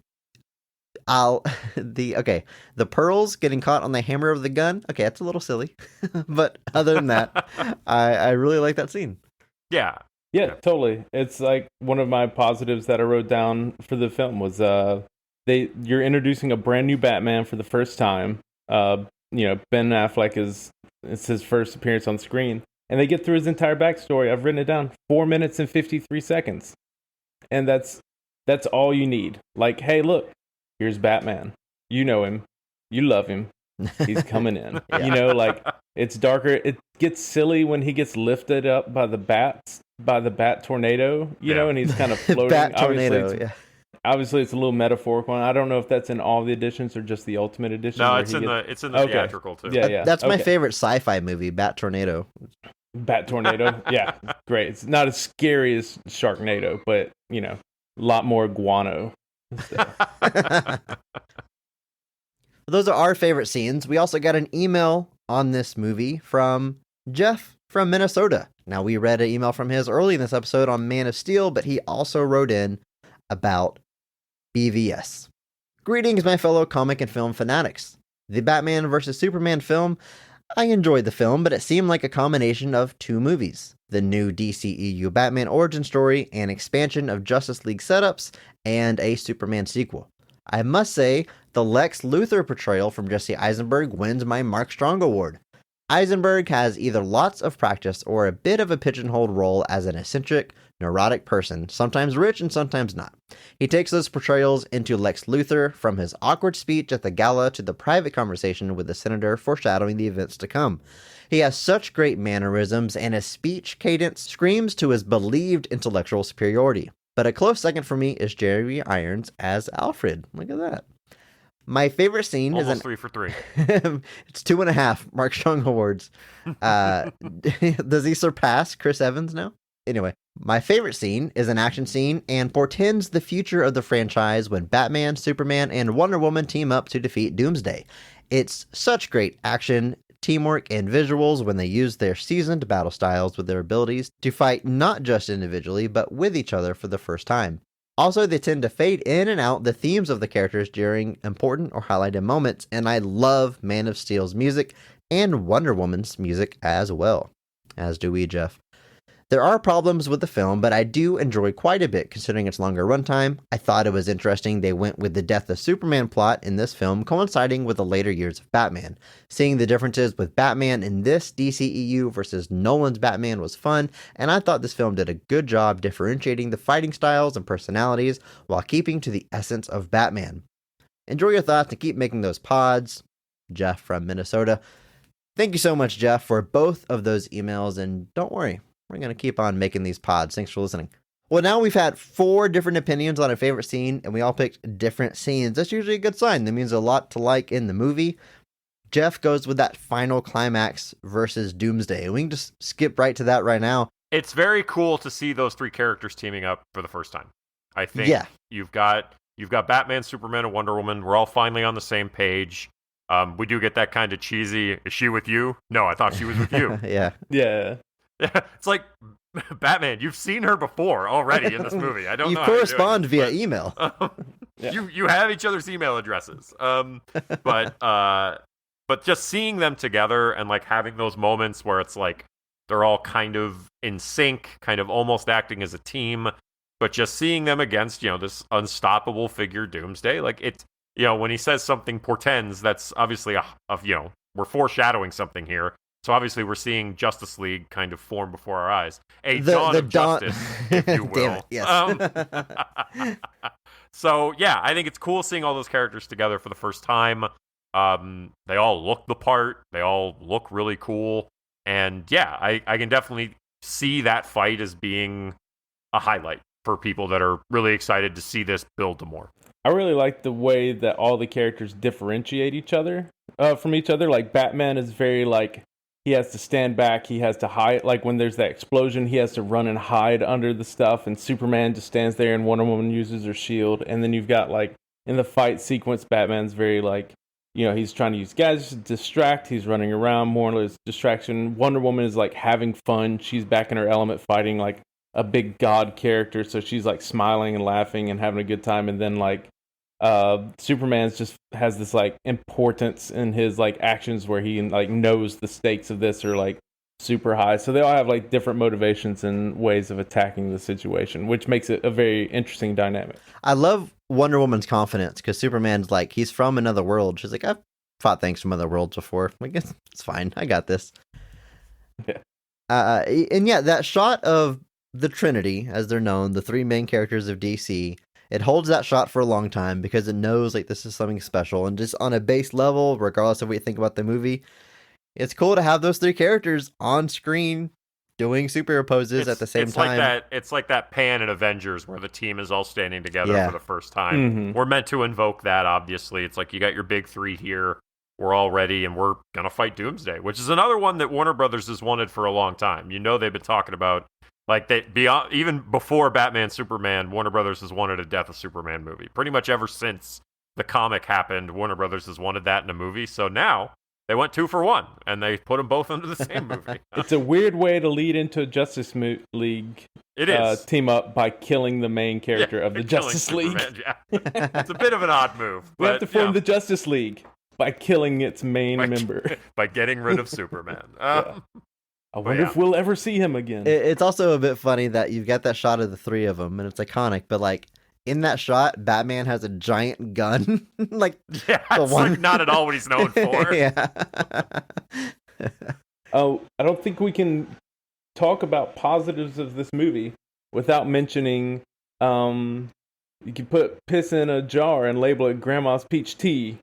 Speaker 2: the pearls getting caught on the hammer of the gun. Okay, that's a little silly. But other than that, I really like that scene.
Speaker 3: Yeah.
Speaker 4: Yeah, totally. It's like one of my positives that I wrote down for the film was you're introducing a brand new Batman for the first time. Ben Affleck it's his first appearance on screen, and they get through his entire backstory. I've written it down, 4 minutes and 53 seconds, and that's all you need. Like, hey, look, here's Batman. You know him, you love him. He's coming in.
Speaker 2: Yeah.
Speaker 4: Like, it's darker. It gets silly when he gets lifted up by the bat tornado. And he's kind of floating.
Speaker 2: Bat tornado. Yeah.
Speaker 4: Obviously, it's a little metaphorical. I don't know if that's in all the editions or just the Ultimate Edition.
Speaker 3: No, it's in the theatrical too.
Speaker 4: Yeah.
Speaker 2: That's my favorite sci-fi movie, Bat Tornado.
Speaker 4: Bat Tornado. Yeah, great. It's not as scary as Sharknado, but a lot more guano.
Speaker 2: Those are our favorite scenes. We also got an email on this movie from Jeff from Minnesota. Now, we read an email from his early in this episode on Man of Steel, but he also wrote in about BVS. Greetings, my fellow comic and film fanatics. The Batman vs. Superman film, I enjoyed the film, but it seemed like a combination of two movies. The new DCEU Batman origin story, an expansion of Justice League setups, and a Superman sequel. I must say, the Lex Luthor portrayal from Jesse Eisenberg wins my Mark Strong Award. Eisenberg has either lots of practice or a bit of a pigeonholed role as an eccentric, neurotic person, sometimes rich and sometimes not. He takes those portrayals into Lex Luthor, from his awkward speech at the gala to the private conversation with the senator foreshadowing the events to come. He has such great mannerisms, and his speech cadence screams to his believed intellectual superiority. But a close second for me is Jeremy Irons as Alfred. Look at that. My favorite scene
Speaker 3: Almost
Speaker 2: is
Speaker 3: 3 for 3.
Speaker 2: It's 2.5 Mark Strong Awards. Does he surpass Chris Evans now? Anyway, my favorite scene is an action scene and portends the future of the franchise when Batman, Superman, and Wonder Woman team up to defeat Doomsday. It's such great action, teamwork, and visuals when they use their seasoned battle styles with their abilities to fight not just individually, but with each other for the first time. Also, they tend to fade in and out the themes of the characters during important or highlighted moments, and I love Man of Steel's music and Wonder Woman's music as well. As do we, Jeff. There are problems with the film, but I do enjoy quite a bit considering its longer runtime. I thought it was interesting they went with the death of Superman plot in this film coinciding with the later years of Batman. Seeing the differences with Batman in this DCEU versus Nolan's Batman was fun, and I thought this film did a good job differentiating the fighting styles and personalities while keeping to the essence of Batman. Enjoy your thoughts and keep making those pods. Jeff from Minnesota. Thank you so much, Jeff, for both of those emails, and don't worry, we're going to keep on making these pods. Thanks for listening. Well, now we've had 4 different opinions on a favorite scene, and we all picked different scenes. That's usually a good sign. That means a lot to like in the movie. Jeff goes with that final climax versus Doomsday. We can just skip right to that right now.
Speaker 3: It's very cool to see those 3 characters teaming up for the first time. I think you've got Batman, Superman, and Wonder Woman. We're all finally on the same page. We do get that kind of cheesy, is she with you? No, I thought she was with you.
Speaker 2: Yeah.
Speaker 3: It's like, Batman, you've seen her before already in this movie. I don't know.
Speaker 2: You correspond via email.
Speaker 3: You have each other's email addresses. But just seeing them together and like having those moments where it's like they're all kind of in sync, kind of almost acting as a team, but just seeing them against, this unstoppable figure Doomsday, like it's, when he says something portends, that's obviously we're foreshadowing something here. So obviously we're seeing Justice League kind of form before our eyes. A
Speaker 2: The-
Speaker 3: dawn
Speaker 2: the
Speaker 3: of
Speaker 2: dawn-
Speaker 3: justice, if you will.
Speaker 2: Damn it, yes.
Speaker 3: So yeah, I think it's cool seeing all those characters together for the first time. They all look the part. They all look really cool. And yeah, I can definitely see that fight as being a highlight for people that are really excited to see this build to more.
Speaker 4: I really like the way that all the characters differentiate each other from each other. Like Batman is very like, he has to stand back, he has to hide. Like when there's that explosion, he has to run and hide under the stuff. And Superman just stands there, and Wonder Woman uses her shield. And then you've got like in the fight sequence, Batman's very like, you know, he's trying to use gadgets to distract. He's running around, more or less distraction. Wonder Woman is like having fun. She's back in her element, fighting like a big god character. So she's like smiling and laughing and having a good time. And then like Superman's just has this like importance in his like actions where he like knows the stakes of this are like super high. So they all have like different motivations and ways of attacking the situation, which makes it a very interesting dynamic.
Speaker 2: I love Wonder Woman's confidence because Superman's like, he's from another world. She's like, I've fought things from other worlds before. I guess it's fine. I got this.
Speaker 4: Yeah.
Speaker 2: And yeah, that shot of the Trinity, as they're known, the three main characters of DC, it holds that shot for a long time because it knows like this is something special. And just on a base level, regardless of what you think about the movie, it's cool to have those three characters on screen doing superhero poses at the same time.
Speaker 3: It's like that pan in Avengers where the team is all standing together
Speaker 2: Yeah.
Speaker 3: for the first time.
Speaker 4: Mm-hmm.
Speaker 3: We're meant to invoke that, obviously. It's like you got your big three here. We're all ready, and we're going to fight Doomsday, which is another one that Warner Brothers has wanted for a long time. You know, they've been talking about, like, even before Batman Superman, Warner Brothers has wanted a Death of Superman movie. Pretty much ever since the comic happened, Warner Brothers has wanted that in a movie. So now they went 2 for 1, and they put them both into the same movie.
Speaker 4: It's a weird way to lead into a Justice League
Speaker 3: It is.
Speaker 4: team up by killing the main character of the
Speaker 3: killing
Speaker 4: Justice League.
Speaker 3: Superman, yeah. It's a bit of an odd move.
Speaker 4: We have
Speaker 3: but,
Speaker 4: to form
Speaker 3: you know,
Speaker 4: the Justice League by killing its main member.
Speaker 3: by getting rid of Superman.
Speaker 4: Yeah. I wonder
Speaker 3: yeah.
Speaker 4: if we'll ever see him again.
Speaker 2: It's also a bit funny that you've got that shot of the three of them, and it's iconic, but like, in that shot, Batman has a giant gun. Like,
Speaker 3: Yeah,
Speaker 2: the
Speaker 3: it's
Speaker 2: one...
Speaker 3: like not at all what he's known for.
Speaker 2: Yeah.
Speaker 4: Oh, I don't think we can talk about positives of this movie without mentioning you can put piss in a jar and label it Grandma's peach tea,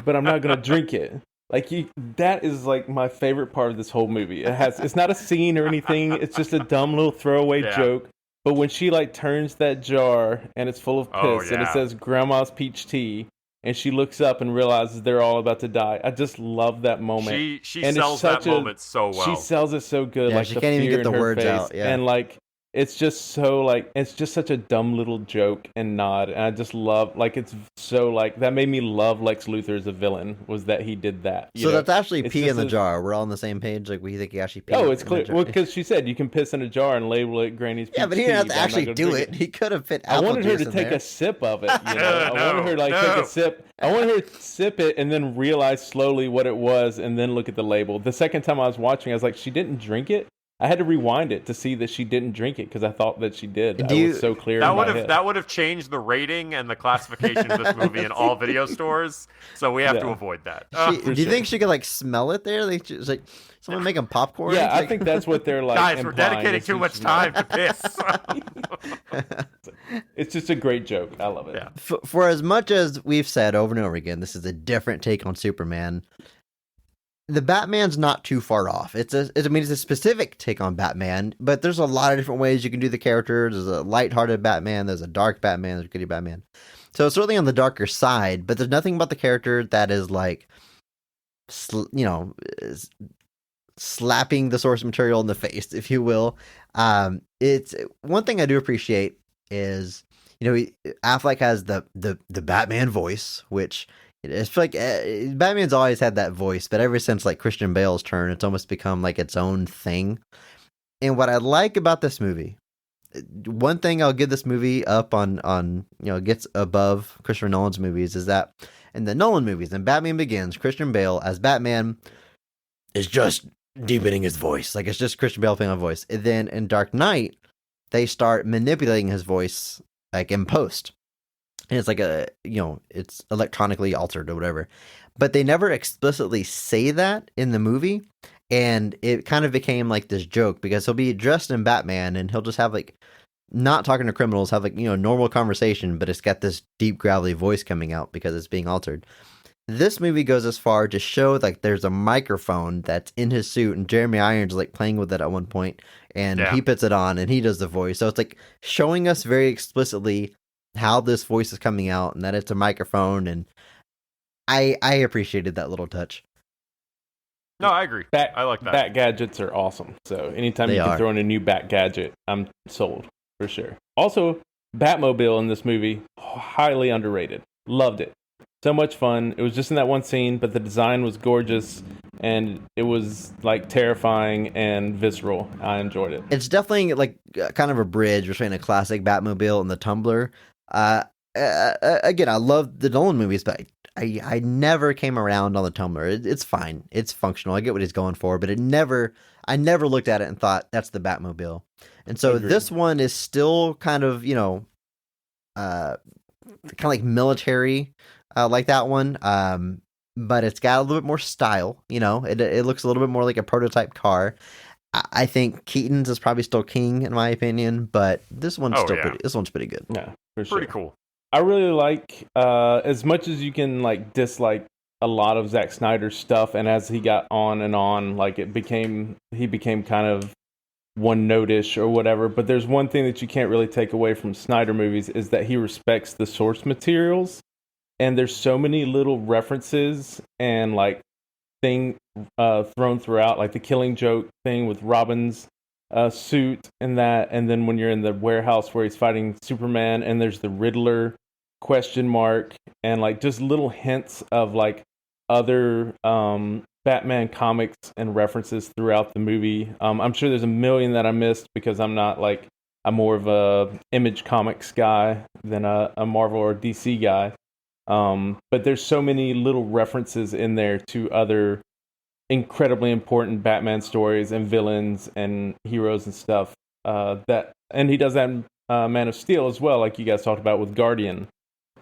Speaker 4: but I'm not going to drink it. Like, that is like my favorite part of this whole movie. It's not a scene or anything. It's just a dumb little throwaway joke. But when she like turns that jar and it's full of piss and it says Grandma's peach tea, and she looks up and realizes they're all about to die, I just love that moment.
Speaker 3: She sells that moment so well.
Speaker 4: She sells it so good.
Speaker 2: Yeah,
Speaker 4: like
Speaker 2: she
Speaker 4: the
Speaker 2: can't even
Speaker 4: fear
Speaker 2: get the
Speaker 4: in her
Speaker 2: words
Speaker 4: face.
Speaker 2: out, yeah.
Speaker 4: And like it's just so like it's just such a dumb little joke and nod, and I just love like it's so like that made me love Lex Luthor as a villain, was that he did that.
Speaker 2: So that's actually
Speaker 4: It's
Speaker 2: pee
Speaker 4: just
Speaker 2: in the
Speaker 4: a-
Speaker 2: jar. We're all on the same page. Like, we think he actually peed.
Speaker 4: Oh, it's
Speaker 2: in
Speaker 4: clear.
Speaker 2: the jar.
Speaker 4: Well, because she said you can piss in a jar and label it Granny's peach
Speaker 2: Yeah, but he didn't have
Speaker 4: tea,
Speaker 2: to
Speaker 4: I'm not
Speaker 2: actually
Speaker 4: gonna
Speaker 2: do
Speaker 4: drink
Speaker 2: it. He could have fit
Speaker 4: I
Speaker 2: apple
Speaker 4: wanted her
Speaker 2: juice
Speaker 4: to
Speaker 2: in
Speaker 4: take
Speaker 2: there.
Speaker 4: a sip of it. You know? I wanted her to like
Speaker 3: No.
Speaker 4: take a sip. I wanted her to sip it and then realize slowly what it was, and then look at the label. The second time I was watching, I was like, she didn't drink it. I had to rewind it to see that she didn't drink it because I thought that she did. I was so clear in my head.
Speaker 3: That would have changed the rating and the classification of this movie in all video stores. So we have to
Speaker 4: Yeah.
Speaker 3: avoid that.
Speaker 2: Do you think she could like smell it there? Like, just, like someone making popcorn?
Speaker 4: Yeah, I
Speaker 2: Like-
Speaker 4: think that's what they're like.
Speaker 3: Guys, we're
Speaker 4: implying,
Speaker 3: dedicating
Speaker 4: is
Speaker 3: too
Speaker 4: she
Speaker 3: much
Speaker 4: smelled
Speaker 3: time
Speaker 4: it.
Speaker 3: to piss.
Speaker 4: It's just a great joke. I love it.
Speaker 3: Yeah.
Speaker 2: For as much as we've said over and over again, this is a different take on Superman. The Batman's not too far off. It's a specific take on Batman, but there's a lot of different ways you can do the character. There's a lighthearted Batman, there's a dark Batman, there's a gritty Batman. So it's certainly on the darker side, but there's nothing about the character that is like, is slapping the source material in the face, if you will. It's one thing I do appreciate is, Affleck has the Batman voice, which it's like Batman's always had that voice, but ever since like Christian Bale's turn, it's almost become like its own thing. And what I like about this movie, one thing I'll give this movie up on gets above Christopher Nolan's movies, is that in the Nolan movies, in Batman Begins, Christian Bale as Batman is just deepening his voice. Like, it's just Christian Bale playing a voice. And then in Dark Knight, they start manipulating his voice like in post. And it's like it's electronically altered or whatever. But they never explicitly say that in the movie. And it kind of became like this joke because he'll be dressed in Batman and he'll just have like, not talking to criminals, have like, normal conversation, but it's got this deep gravelly voice coming out because it's being altered. This movie goes as far to show like there's a microphone that's in his suit, and Jeremy Irons is like playing with it at one point, and he puts it on and he does the voice. So it's like showing us very explicitly how this voice is coming out and that it's a microphone, and I appreciated that little touch.
Speaker 3: No, I agree. I like that.
Speaker 4: Bat gadgets are awesome. So anytime you can throw in a new bat gadget, I'm sold for sure. Also, Batmobile in this movie, highly underrated. Loved it. So much fun. It was just in that one scene, but the design was gorgeous and it was like terrifying and visceral. I enjoyed it.
Speaker 2: It's definitely like kind of a bridge between a classic Batmobile and the Tumbler. Again, I love the Nolan movies, but I never came around on the Tumbler. It's fine. It's functional. I get what he's going for, but I never looked at it and thought that's the Batmobile. And so this one is still kind of, kind of like military, like that one. But it's got a little bit more style, it looks a little bit more like a prototype car. I think Keaton's is probably still king in my opinion, but this one's pretty good.
Speaker 4: Yeah, for sure.
Speaker 3: Pretty cool.
Speaker 4: I really like, as much as you can like dislike a lot of Zack Snyder's stuff, and as he got on, like he became kind of one notish or whatever. But there's one thing that you can't really take away from Snyder movies is that he respects the source materials, and there's so many little references and like thing thrown throughout, like the Killing Joke thing with Robin's suit and that, and then when you're in the warehouse where he's fighting Superman and there's the Riddler question mark, and like just little hints of like other Batman comics and references throughout the movie. I'm sure there's a million that I missed because I'm more of a Image Comics guy than a Marvel or DC guy. But there's so many little references in there to other incredibly important Batman stories and villains and heroes and stuff. And he does that in Man of Steel as well, like you guys talked about with Guardian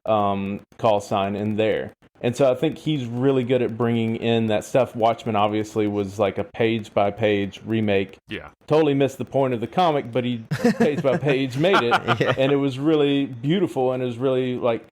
Speaker 4: call sign in there. And so I think he's really good at bringing in that stuff. Watchmen obviously was like a page by page remake.
Speaker 3: Yeah.
Speaker 4: Totally missed the point of the comic, but he page by page made it. Yeah. And it was really beautiful, and it was really like,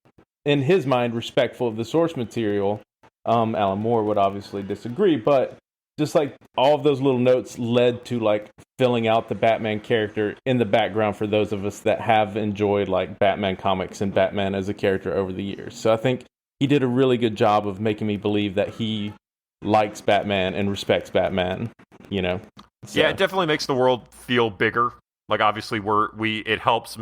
Speaker 4: in his mind, respectful of the source material. Alan Moore would obviously disagree, but just like all of those little notes led to like filling out the Batman character in the background for those of us that have enjoyed like Batman comics and Batman as a character over the years. So I think he did a really good job of making me believe that he likes Batman and respects Batman, So.
Speaker 3: Yeah, it definitely makes the world feel bigger. Like obviously it helps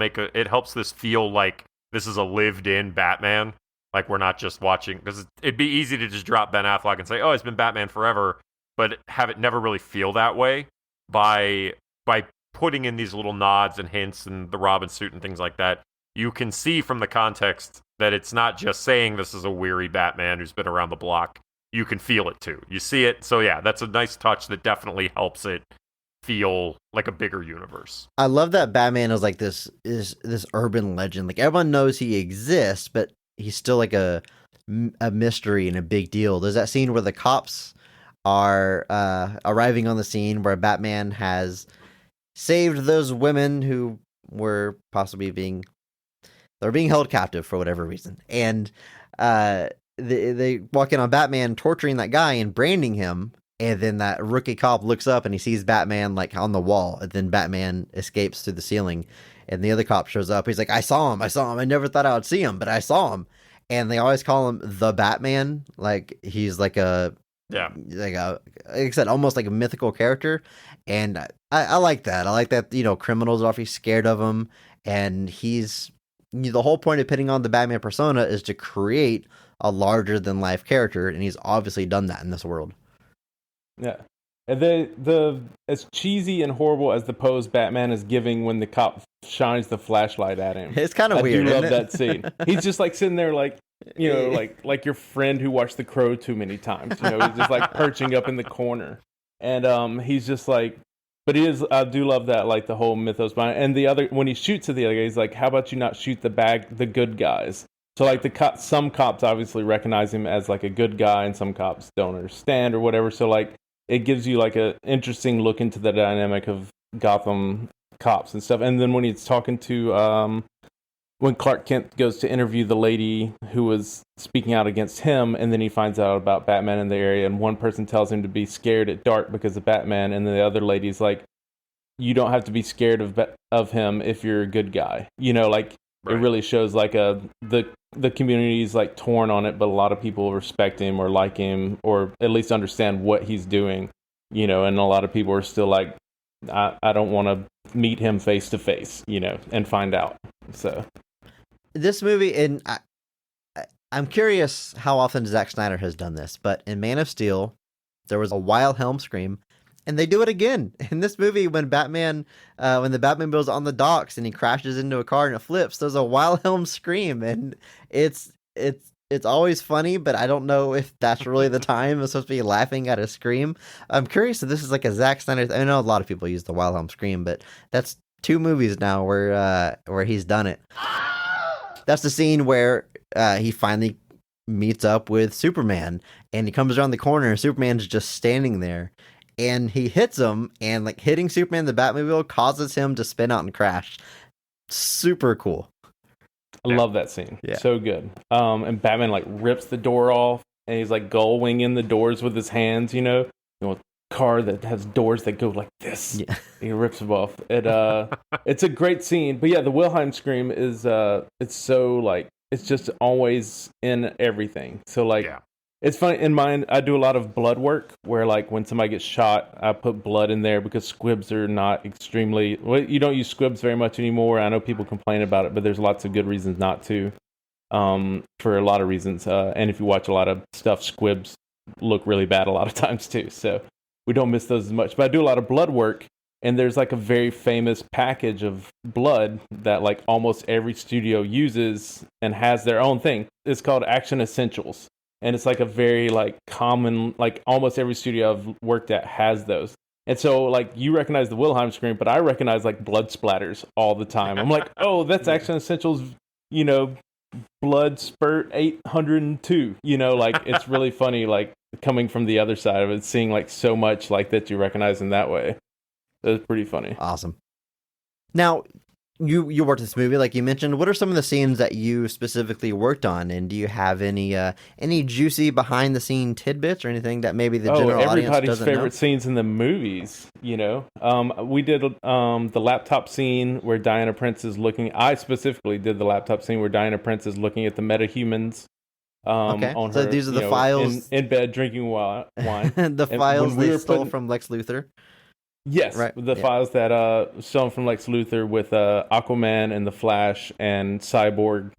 Speaker 3: this feel like this is a lived-in Batman. Like we're not just watching, because it'd be easy to just drop Ben Affleck and say, "Oh, it's been Batman forever," but have it never really feel that way by putting in these little nods and hints and the Robin suit and things like that. You can see from the context that it's not just saying this is a weary Batman who's been around the block. You can feel it too. You see it. So yeah, that's a nice touch that definitely helps it feel like a bigger universe.
Speaker 2: I love that Batman is like this urban legend. Like everyone knows he exists, but he's still like a mystery and a big deal. There's that scene where the cops are arriving on the scene where Batman has saved those women who were possibly being held captive for whatever reason. And they walk in on Batman torturing that guy and branding him. And then that rookie cop looks up and he sees Batman like on the wall. And then Batman escapes through the ceiling. And the other cop shows up. He's like, I saw him. I never thought I would see him, but I saw him. And they always call him the Batman. Like he's like like I said, almost like a mythical character. And I like that. I like that, criminals are often scared of him. And he's, the whole point of putting on the Batman persona is to create a larger than life character. And he's obviously done that in this world.
Speaker 4: Yeah. And the as cheesy and horrible as the pose Batman is giving when the cop shines the flashlight at him.
Speaker 2: It's kind of weird.
Speaker 4: I do love that scene. He's just like sitting there like, like your friend who watched The Crow too many times. He's just like perching up in the corner. And he's just like, but I do love that, like the whole mythos behind it. And the other, when he shoots at the other guy, he's like, how about you not shoot the good guys? So like some cops obviously recognize him as like a good guy and some cops don't understand or whatever. So like, it gives you like a interesting look into the dynamic of Gotham cops and stuff. And then when he's talking to when Clark Kent goes to interview the lady who was speaking out against him, and then he finds out about Batman in the area, and one person tells him to be scared at dark because of Batman, and then the other lady's like, you don't have to be scared of him if you're a good guy. You know, like, it really shows like the community's like torn on it, but a lot of people respect him or like him, or at least understand what he's doing, you know, and a lot of people are still like, I don't want to meet him face to face, you know, and find out. So
Speaker 2: this movie, and I'm curious how often Zack Snyder has done this, but in Man of Steel, there was a Wilhelm scream, and they do it again in this movie when the Batmobile's on the docks and he crashes into a car and it flips. There's a Wilhelm scream, and it's always funny, but I don't know if that's really the time it's supposed to be laughing at a scream. I'm curious if this is like a Zack Snyder. I know a lot of people use the Wilhelm scream, but that's 2 movies now where he's done it. That's the scene where he finally meets up with Superman, and he comes around the corner, and Superman's just standing there, and he hits him, and like hitting Superman in the Batmobile causes him to spin out and crash. Super cool.
Speaker 4: I love that scene.
Speaker 2: Yeah.
Speaker 4: So good. And Batman like rips the door off, and he's like gull winging the doors with his hands, you know, a car that has doors that go like this. Yeah. He rips them off. It's a great scene. But yeah, the Wilhelm scream is it's so like, it's just always in everything. So like, it's funny. In mine, I do a lot of blood work where like when somebody gets shot, I put blood in there because squibs are not extremely, well, you don't use squibs very much anymore. I know people complain about it, but there's lots of good reasons not to, for a lot of reasons. And if you watch a lot of stuff, squibs look really bad a lot of times too. So we don't miss those as much. But I do a lot of blood work, and there's like a very famous package of blood that like almost every studio uses and has their own thing. It's called Action Essentials. And it's like a very like common, like almost every studio I've worked at has those. And so like you recognize the Wilhelm scream, but I recognize like blood splatters all the time. I'm like, oh, that's Action Essentials, you know, blood spurt 802, you know, like it's really funny, like coming from the other side of it, seeing like so much like that you recognize in that way. It's pretty funny.
Speaker 2: Awesome. Now, you worked this movie, like you mentioned. What are some of the scenes that you specifically worked on, and do you have any juicy behind the scene tidbits or anything that maybe the general audience doesn't know?
Speaker 4: Everybody's favorite scenes in the movies, you know. We did the laptop scene where Diana Prince is looking. I specifically did the laptop scene where Diana Prince is looking at the metahumans.
Speaker 2: Okay,
Speaker 4: on
Speaker 2: so
Speaker 4: her,
Speaker 2: these are the files
Speaker 4: in bed drinking wine.
Speaker 2: The files they stole from Lex Luthor.
Speaker 4: Yes,
Speaker 2: right.
Speaker 4: The files that stolen from Lex Luthor with Aquaman and the Flash and Cyborg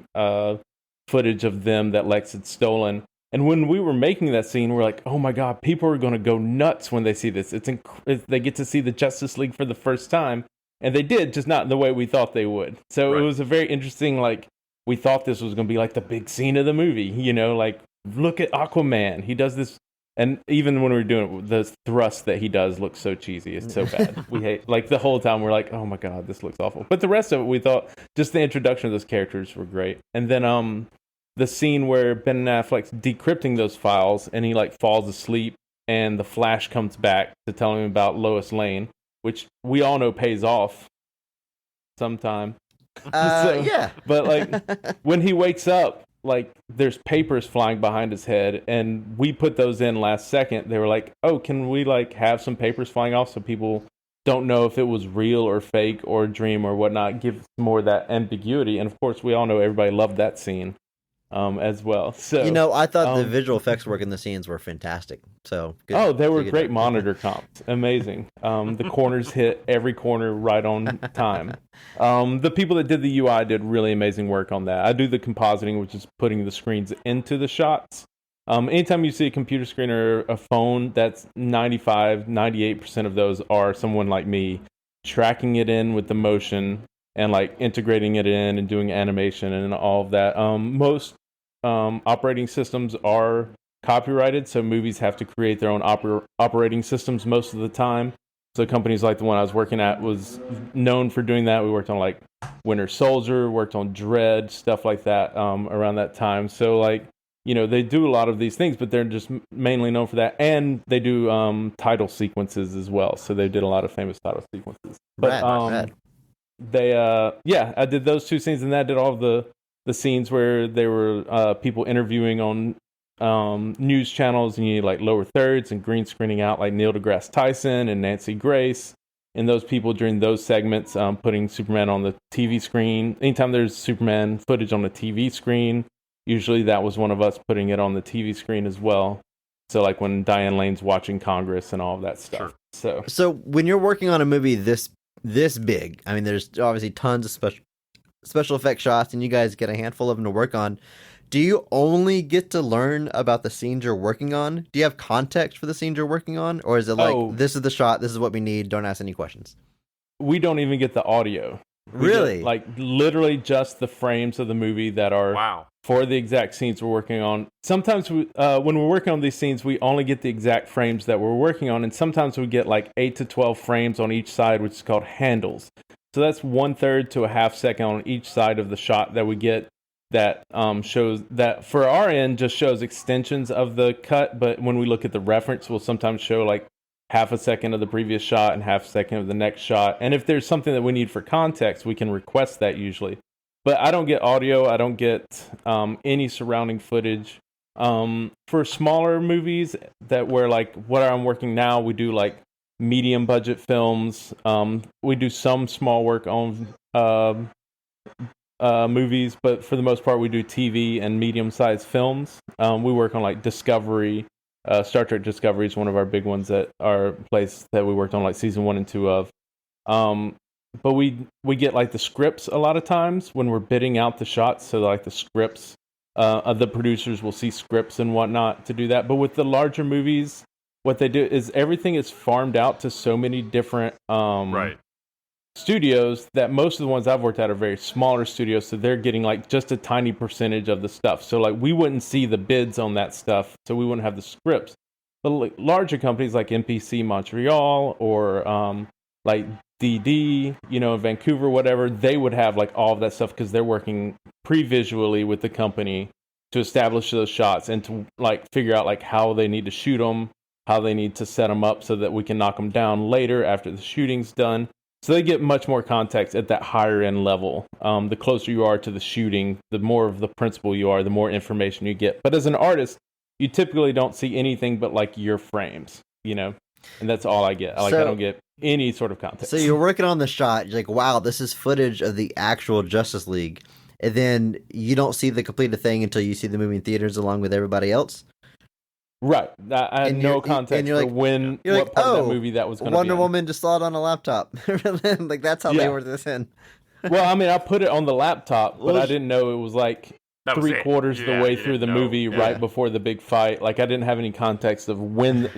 Speaker 4: footage of them that Lex had stolen. And when we were making that scene, we're like, oh my God, people are going to go nuts when they see this. They get to see the Justice League for the first time. And they did, just not in the way we thought they would. So It was a very interesting, like, we thought this was going to be like the big scene of the movie, you know, like, look at Aquaman. He does this. And even when we were doing it, the thrust that he does looks so cheesy. It's so bad. We hate, like, the whole time we're like, oh my God, this looks awful. But the rest of it, we thought just the introduction of those characters were great. And then the scene where Ben Affleck's decrypting those files and he like falls asleep and the Flash comes back to tell him about Lois Lane, which we all know pays off sometime.
Speaker 2: Yeah.
Speaker 4: But like when he wakes up, like there's papers flying behind his head, and we put those in last second. They were like, oh, can we like have some papers flying off so people don't know if it was real or fake or a dream or whatnot, give more of that ambiguity. And of course we all know everybody loved that scene as well. So
Speaker 2: you know, I thought the visual effects work in the scenes were fantastic. So
Speaker 4: they were great monitor comps. Amazing. The corners hit every corner right on time. The people that did the UI did really amazing work on that. I do the compositing, which is putting the screens into the shots. Anytime you see a computer screen or a phone, that's 98% of those are someone like me tracking it in with the motion and like integrating it in and doing animation and all of that. Most operating systems are copyrighted, so movies have to create their own operating systems most of the time. So companies like the one I was working at was known for doing that. We worked on like Winter Soldier, worked on Dread, stuff like that around that time. So like, they do a lot of these things, but they're just mainly known for that. And they do title sequences as well. So they did a lot of famous title sequences. But
Speaker 2: Rad.
Speaker 4: I did those 2 scenes, and I did all of the scenes where there were people interviewing on news channels, and you need like lower thirds and green screening out like Neil deGrasse Tyson and Nancy Grace. And those people during those segments putting Superman on the TV screen. Anytime there's Superman footage on the TV screen, usually that was one of us putting it on the TV screen as well. So like when Diane Lane's watching Congress and all of that stuff.
Speaker 3: Sure.
Speaker 2: So when you're working on a movie this big, I mean, there's obviously tons of special effect shots, and you guys get a handful of them to work on. Do you only get to learn about the scenes you're working on? Do you have context for the scenes you're working on? Or is it like, this is the shot, this is what we need, don't ask any questions? We
Speaker 4: don't even get the audio.
Speaker 2: Really?
Speaker 4: Get, like, literally just the frames of the movie that are for the exact scenes we're working on. Sometimes when we're working on these scenes, we only get the exact frames that we're working on. And sometimes we get like 8 to 12 frames on each side, which is called handles. So that's 1/3 to a half second on each side of the shot that we get. That shows that for our end just shows extensions of the cut, but when we look at the reference, we'll sometimes show like half a second of the previous shot and half a second of the next shot. And if there's something that we need for context, we can request that usually. But I don't get audio. I don't get any surrounding footage. For smaller movies that where like what I'm working now, we do like medium budget films. We do some small work on movies, but for the most part we do TV and medium-sized films. We work on like Discovery. Star Trek Discovery is one of our big ones that are place that we worked on like season 1 and 2 of. But we get like the scripts a lot of times when we're bidding out the shots. So like the scripts, the producers will see scripts and whatnot to do that. But with the larger movies, what they do is everything is farmed out to so many different studios that most of the ones I've worked at are very smaller studios, so they're getting like just a tiny percentage of the stuff. So like we wouldn't see the bids on that stuff, so we wouldn't have the scripts. But like, larger companies like NPC Montreal or like DD, Vancouver, whatever, they would have like all of that stuff because they're working pre-visually with the company to establish those shots and to like figure out like how they need to shoot them, how they need to set them up so that we can knock them down later after the shooting's done. So they get much more context at that higher end level. The closer you are to the shooting, the more of the principle you are, the more information you get. But as an artist, you typically don't see anything but like your frames, and that's all I get. I don't get any sort of context.
Speaker 2: So you're working on the shot, you're like, wow, this is footage of the actual Justice League. And then you don't see the completed thing until you see the movie in theaters along with everybody else?
Speaker 4: Right. I had no context for what part of that movie that was going to be
Speaker 2: Wonder Woman just saw it on a laptop. Like, that's how they worked this in.
Speaker 4: Well, I mean, I put it on the laptop, but I didn't know it was like three-quarters the way through the movie right before the big fight. Like, I didn't have any context of when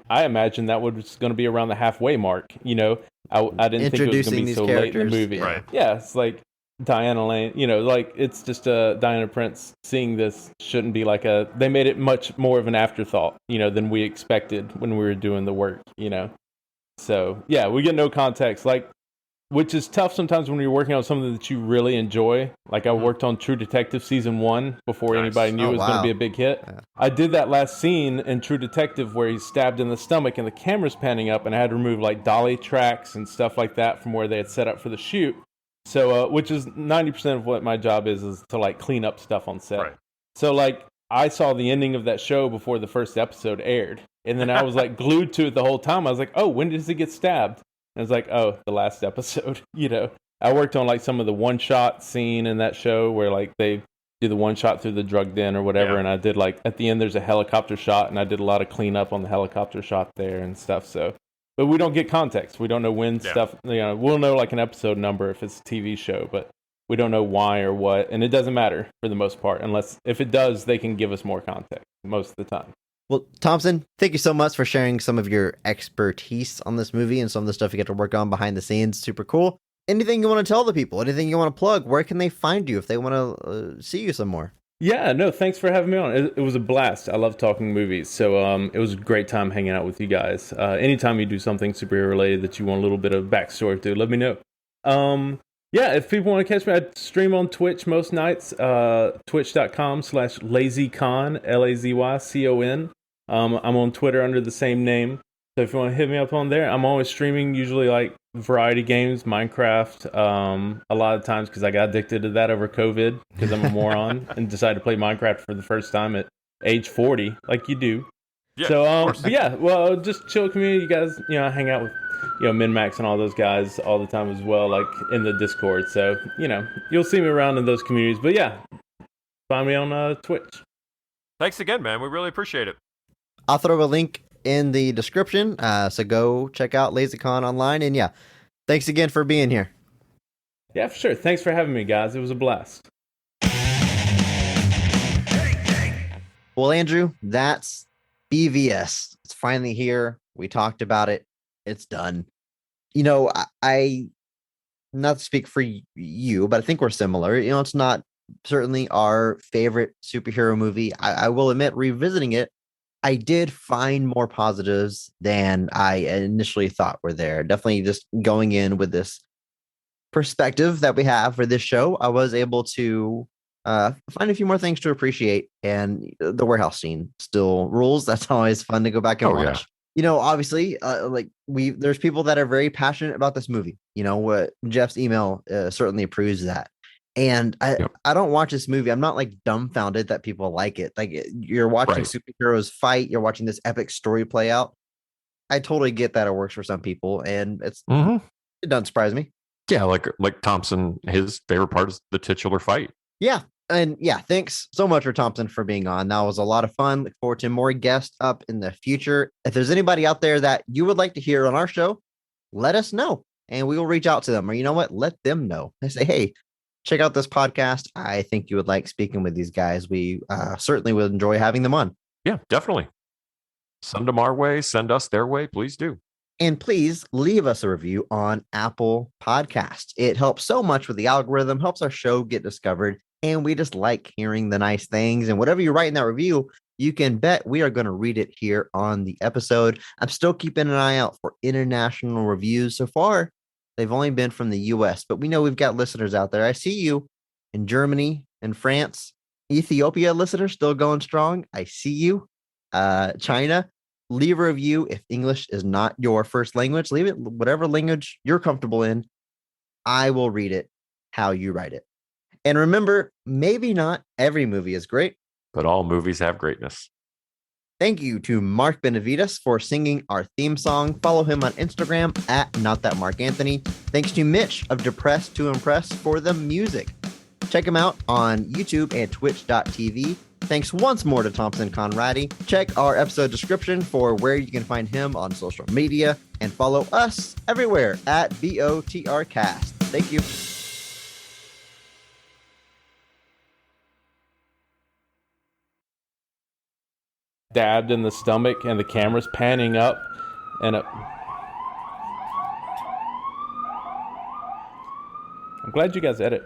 Speaker 4: I imagine that was going to be around the halfway mark, I didn't think it was going to be so late in the movie.
Speaker 3: Right.
Speaker 4: Yeah, it's like Diana Lane, like it's just Diana Prince seeing this shouldn't be like they made it much more of an afterthought, than we expected when we were doing the work, So yeah, we get no context, which is tough sometimes when you're working on something that you really enjoy. Like I worked on True Detective season 1 before anybody knew it was going to be a big hit. Yeah. I did that last scene in True Detective where he's stabbed in the stomach and the camera's panning up and I had to remove like dolly tracks and stuff like that from where they had set up for the shoot. So, which is 90% of what my job is to like clean up stuff on set. Right. So like I saw the ending of that show before the first episode aired. And then I was like glued to it the whole time. I was like, oh, when does he get stabbed? And it's like, oh, the last episode, I worked on like some of the one shot scene in that show where like they do the one shot through the drug den or whatever. Yeah. And I did like, at the end, there's a helicopter shot and I did a lot of cleanup on the helicopter shot there and stuff. So, but we don't get context. We don't know when stuff, we'll know like an episode number if it's a TV show, but we don't know why or what. And it doesn't matter for the most part, unless if it does, they can give us more context most of the time.
Speaker 2: Well, Thompson, thank you so much for sharing some of your expertise on this movie and some of the stuff you get to work on behind the scenes. Super cool. Anything you want to tell the people? Anything you want to plug? Where can they find you if they want to see you some more?
Speaker 4: Yeah, no, thanks for having me on. It was a blast. I love talking movies. So it was a great time hanging out with you guys. Anytime you do something superhero related that you want a little bit of backstory to, let me know. Yeah, if people want to catch me, I stream on Twitch most nights, twitch.com/lazycon, LAZYCON. I'm on Twitter under the same name. So if you want to hit me up on there, I'm always streaming, usually like variety games, Minecraft, a lot of times because I got addicted to that over COVID because I'm a moron and decided to play Minecraft for the first time at age 40, like you do.
Speaker 3: Yeah,
Speaker 4: So,
Speaker 3: of course.
Speaker 4: but yeah, well, just chill community. You guys, I hang out with, Min-Max and all those guys all the time as well, like in the Discord. So, you'll see me around in those communities. But yeah, find me on Twitch.
Speaker 3: Thanks again, man. We really appreciate it.
Speaker 2: I'll throw a link in the description, so go check out LazyCon online. And yeah, thanks again for being here.
Speaker 4: Yeah, for sure. Thanks for having me, guys. It was a blast.
Speaker 2: Well, Andrew, that's BVS. It's finally here. We talked about it. It's done. I not to speak for you, but I think we're similar. It's not certainly our favorite superhero movie. I will admit, revisiting it, I did find more positives than I initially thought were there. Definitely just going in with this perspective that we have for this show, I was able to find a few more things to appreciate. And the warehouse scene still rules. That's always fun to go back and watch. Yeah. Obviously, there's people that are very passionate about this movie. What Jeff's email certainly proves that. And I don't watch this movie. I'm not like dumbfounded that people like it. Like you're watching superheroes fight. You're watching this epic story play out. I totally get that it works for some people, and it doesn't surprise me.
Speaker 3: Yeah, like Thompson, his favorite part is the titular fight.
Speaker 2: Yeah. And yeah, thanks so much for Thompson for being on. That was a lot of fun. Look forward to more guests up in the future. If there's anybody out there that you would like to hear on our show, let us know and we will reach out to them. Or you know what? Let them know. I say, hey, check out this podcast. I think you would like speaking with these guys. We certainly would enjoy having them on.
Speaker 3: Yeah, definitely. Send them our way. Send us their way. Please do.
Speaker 2: And please leave us a review on Apple Podcasts. It helps so much with the algorithm, helps our show get discovered. And we just like hearing the nice things. And whatever you write in that review, you can bet we are going to read it here on the episode. I'm still keeping an eye out for international reviews. So far, they've only been from the US, but we know we've got listeners out there. I see you in Germany and France, Ethiopia listeners still going strong. I see you. China, leave a review. If English is not your first language, leave it whatever language you're comfortable in. I will read it how you write it. And remember, maybe not every movie is great,
Speaker 3: but all movies have greatness.
Speaker 2: Thank you to Mark Benavides for singing our theme song. Follow him on Instagram at NotThatMarkAnthony. Thanks to Mitch of Depressed to Impress for the music. Check him out on YouTube and twitch.tv. Thanks once more to Thompson Conradi. Check our episode description for where you can find him on social media and follow us everywhere at BOTRcast. Thank you.
Speaker 4: Stabbed in the stomach and the camera's panning up and I'm glad you guys edit.